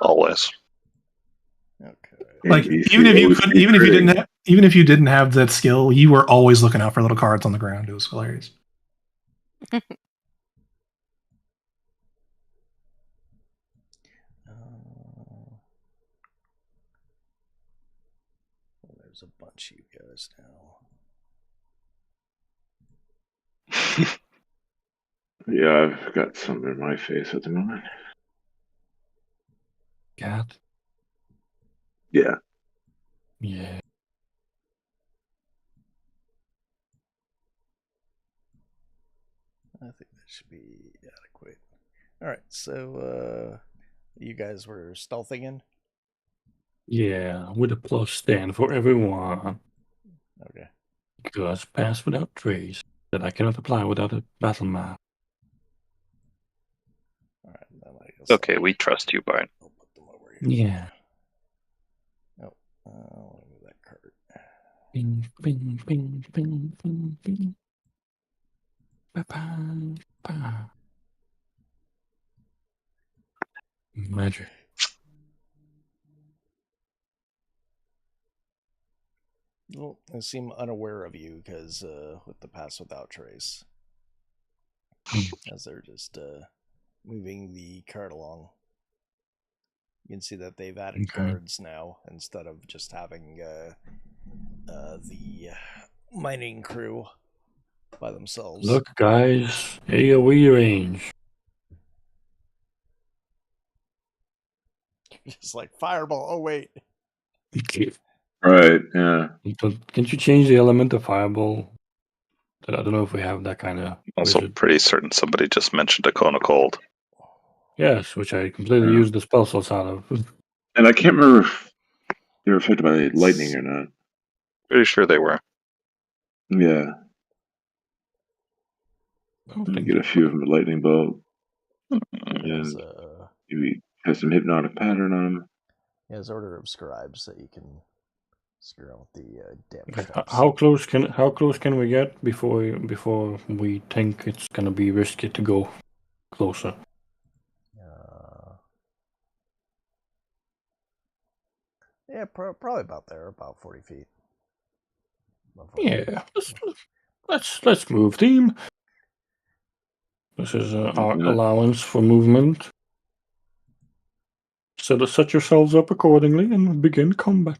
Always. Okay. Like ABC, even always if you didn't have that skill, you were always looking out for little cards on the ground. It was hilarious. There's a bunch of you guys now. Yeah, I've got something in my face at the moment. Cat? Yeah. Yeah. I think that should be adequate. All right, so you guys were stealthing in? Yeah, with a plus stand for everyone. Okay. Because pass without trace that I cannot apply without a battle map. All right, then I guess Okay, we trust you, Bart. I'll put them over here. Yeah. Oh, I'll move that card. Bing, bing, bing, bing, bing, bing. Ba-ba, ba. Magic. Well, I seem unaware of you because with the pass without trace, as they're just moving the card along. You can see that they've added cards now instead of just having the mining crew by themselves. Look, guys, AoE range. Just like fireball. Oh wait. Right. Yeah. Can't you change the element of fireball? I don't know if we have that kind of Also, wizard. pretty certain somebody just mentioned a cone of cold. Yes, which I completely Yeah. used the spell slots out of. And I can't remember if they were affected by lightning or not. Pretty sure they were. Yeah, I don't you think get a few of them with lightning bolt, There's and maybe have some hypnotic pattern on them. there's order of scribes that you can screw around with the damage Like, types. how close can we get before we think it's gonna be risky to go closer? Yeah, probably about there, about 40 feet. About 40 feet. Yeah, let's move, team. This is our allowance for movement. So set yourselves up accordingly and begin combat.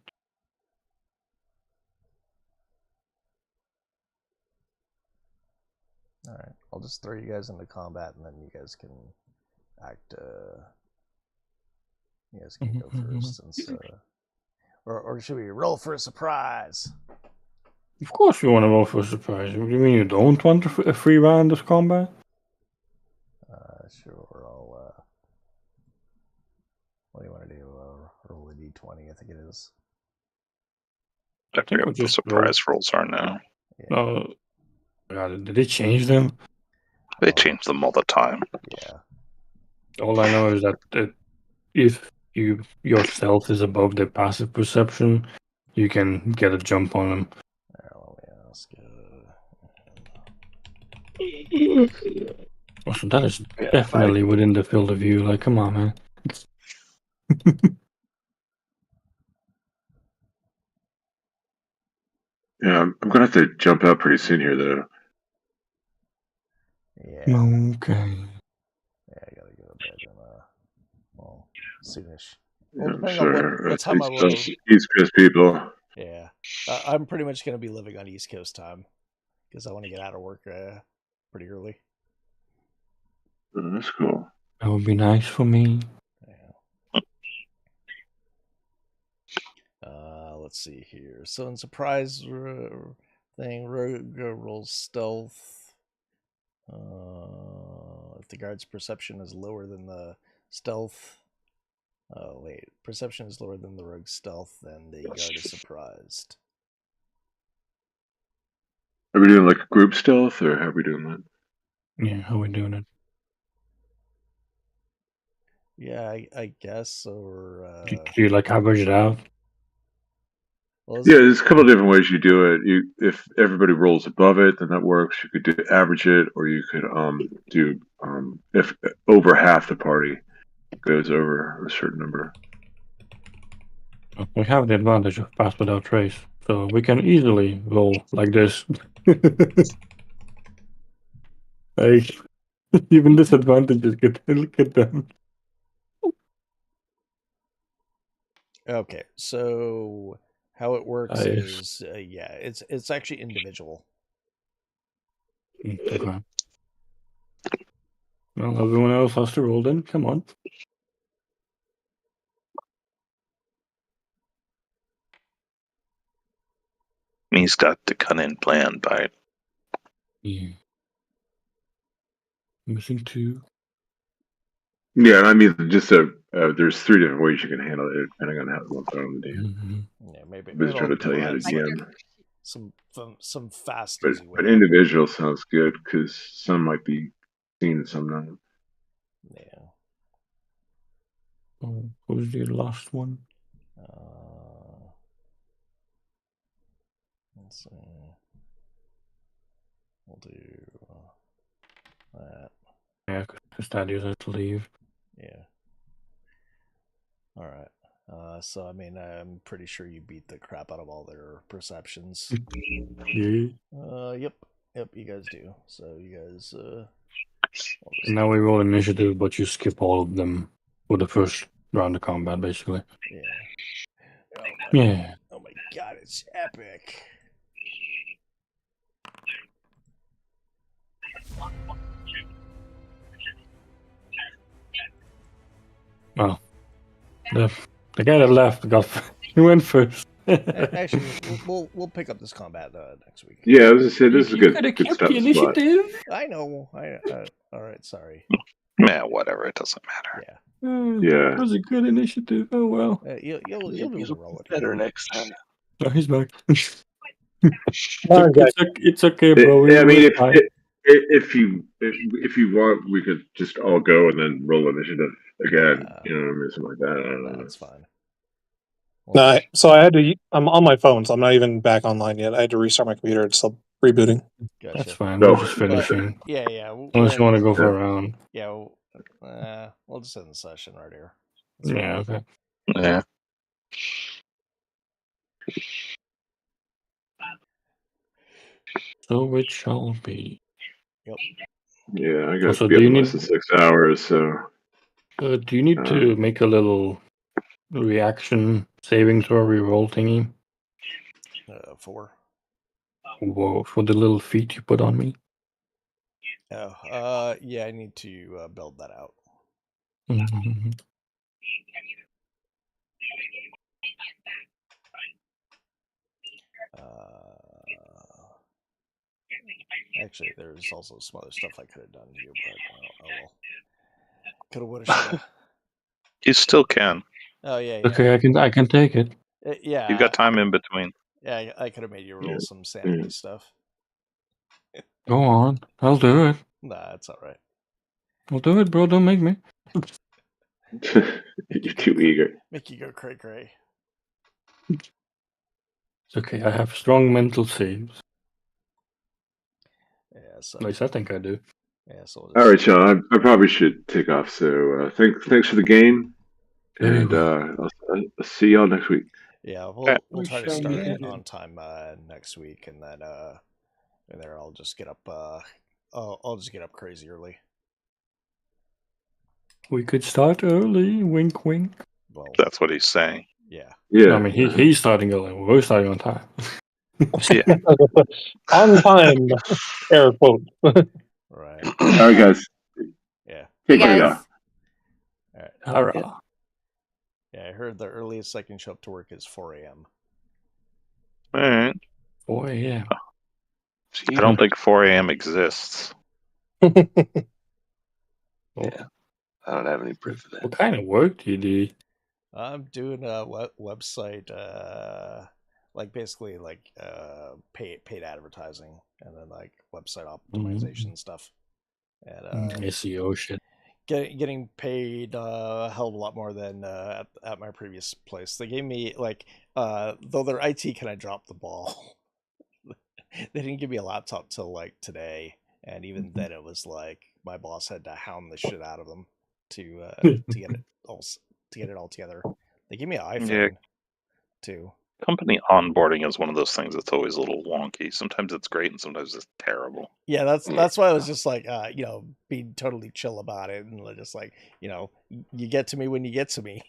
All right, I'll just throw you guys into combat, and then you guys can act. You guys can go first, since. Or should we roll for a surprise? Of course, you want to roll for a surprise. What do you mean you don't want a free round of combat? Sure. I'll. What do you want to do? Roll a d20, I think it is. I forget what the surprise rolls are now. Yeah. God, did they change them? They change them all the time. Yeah. All I know is that if your stealth is above their passive perception, you can get a jump on them. Let me ask. So that is definitely within the field of view. Like, come on, man. Yeah, I'm gonna have to jump out pretty soon here, though. Yeah. Okay. Yeah, I gotta go to bed well, soonish. Yeah, Well, depending on what time I roll. East Coast people. Yeah, I'm pretty much gonna be living on East Coast time because I want to get out of work pretty early. Oh, that's cool. That would be nice for me. Yeah. Let's see here. So in surprise thing, rogue rolls stealth. If the guard's perception is lower than the stealth. Oh wait, perception is lower than the rogue's stealth, then the guard is surprised. Are we doing like group stealth, or how are we doing that? Yeah, how are we doing it? Yeah, I guess. Or Do you like average it out? Well, yeah, there's a couple of different ways you do it. If everybody rolls above it, then that works. You could do average it, or you could do if over half the party goes over a certain number. We have the advantage of pass without trace, so we can easily roll like this. Like, even disadvantages get look at them. Okay, so how it works is yeah, it's actually individual. Okay. Well, everyone else has to roll then. Come on. He's got the cunning plan by it. Yeah. Missing 2. Yeah, and I mean, just there's 3 different ways you can handle it, depending on how you want to on the DM. Yeah, maybe I'm just trying to tell you how to DM. Some fast, But, easy way. but individual sounds good because some might be seen and some not. Yeah. Oh, who's the last one? Let's see. We'll do that. Yeah, because Thaddeus has to leave. Yeah. All right. So I mean, I'm pretty sure you beat the crap out of all their perceptions. Yeah. Yep. You guys do. So you guys. Now we roll initiative, but you skip all of them for the first round of combat, basically. Yeah. Yeah. Oh my god, it's epic. Well, the guy that left he went first. Actually, we'll pick up this combat next week. Yeah, I was just saying, this is a You could good have kept the starting spot. initiative. I know. All right. Sorry. Yeah, whatever. It doesn't matter. Yeah. Yeah. It was a good initiative. Oh well. You'll be able to roll it Better again. next time. Oh, he's back. All right, guys. It's okay, bro. I mean, fine. if you want, we could just all go and then roll initiative again. You know what I mean? Something like that. I don't know. That's fine. No, so I had to. I'm on my phone, so I'm not even back online yet. I had to restart my computer. It's still rebooting. Gotcha. That's fine. No. We're just finishing. Yeah. Unless you want to go for a round. Yeah. We'll just end the session right here. Yeah. Okay. Yeah. So it shall be. Yep. Yeah, I got So to be do up you in need- less than 6 hours, so. Do you need to make a little reaction saving throw reroll thingy? 4. Whoa, for the little feat you put on me? Oh, yeah, I need to build that out. Mhm. Actually, there's also some other stuff I could have done to you, but oh well. Coulda, woulda, shoulda. You still can. Oh yeah. Okay, I can take it. Yeah. You've got time in between. Yeah, I could have made you roll some sanity stuff. Go on. I'll do it. Nah, it's all right. I'll do it, bro. Don't make me. You're too eager. Make you go cray. It's okay. I have strong mental saves. Yeah, so. At least I think I do. Yeah, so. All right, Sean. I probably should take off. So thanks for the game, and I'll see y'all next week. Yeah, Okay. we'll try to shall start meet it again. on time next week, and then I'll just get up. I'll just get up crazy early. We could start early. Wink, wink. Well, That's what he's saying. yeah. Yeah. I mean, he's starting early. We're starting on time. Yeah. On time, air quote. Right. All right, guys. Yeah. Take care, guys. y'all. All right. Hurrah. Yeah, I heard the earliest I can show up to work is 4 a.m. All right. Boy, yeah. I don't think 4 a.m. exists. Yeah. I don't have any proof of that. What kind of work do you do? I'm doing a website, like basically like paid advertising, and then like website optimization stuff, and SEO shit. getting paid a hell of a lot more than at my previous place. They gave me like though their IT kind of dropped the ball. They didn't give me a laptop till like today, and even then it was like my boss had to hound the shit out of them to get it all together. They gave me an iPhone too. Company onboarding is one of those things that's always a little wonky. Sometimes it's great and sometimes it's terrible. Yeah, that's why I was just like being totally chill about it, and just like, you get to me when you get to me.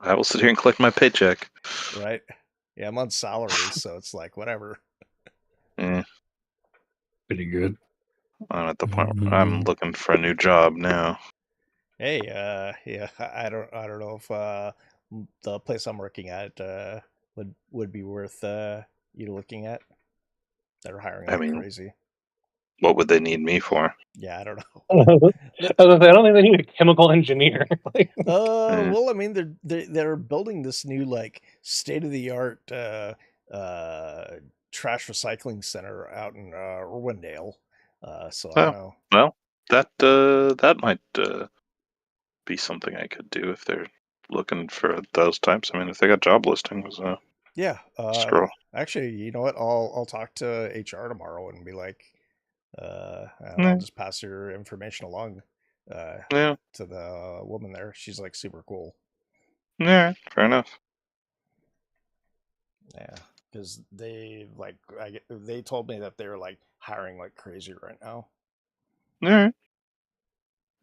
I will sit here and collect my paycheck. Right? Yeah, I'm on salary, so it's like whatever. Yeah. Pretty good. I'm at the point where I'm looking for a new job now. Hey, yeah, I don't know if the place I'm working at would be worth you looking at. They're hiring like crazy. What would they need me for? Yeah, I don't know. I don't think they need a chemical engineer. Well, I mean, they're building this new like state of the art trash recycling center out in Irwindale. So I don't know. Well, that might be something I could do if they're looking for those types. I mean, if they got job listings, Yeah. scroll. Actually, you know what? I'll talk to HR tomorrow and be like, I'll just pass your information along to the woman there. She's like super cool. Yeah, fair enough. Yeah, because they they told me that they're like hiring like crazy right now. All right.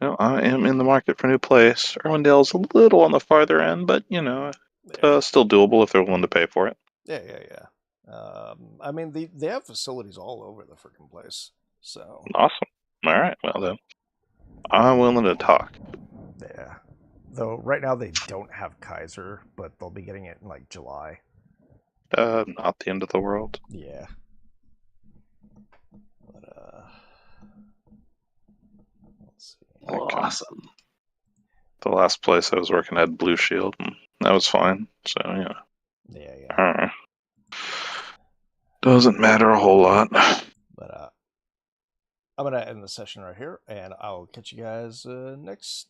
Well, I am in the market for a new place. Irwindale's a little on the farther end, but still doable if they're willing to pay for it. Yeah. I mean, they have facilities all over the freaking place. So awesome. All right. Well then, I'm willing to talk. Yeah. Though right now they don't have Kaiser, but they'll be getting it in like July. Not the end of the world. Yeah. But let's see. Okay. Awesome. The last place I was working had Blue Shield, and that was fine. So yeah. Yeah. Doesn't matter a whole lot. But I'm gonna end the session right here, and I'll catch you guys next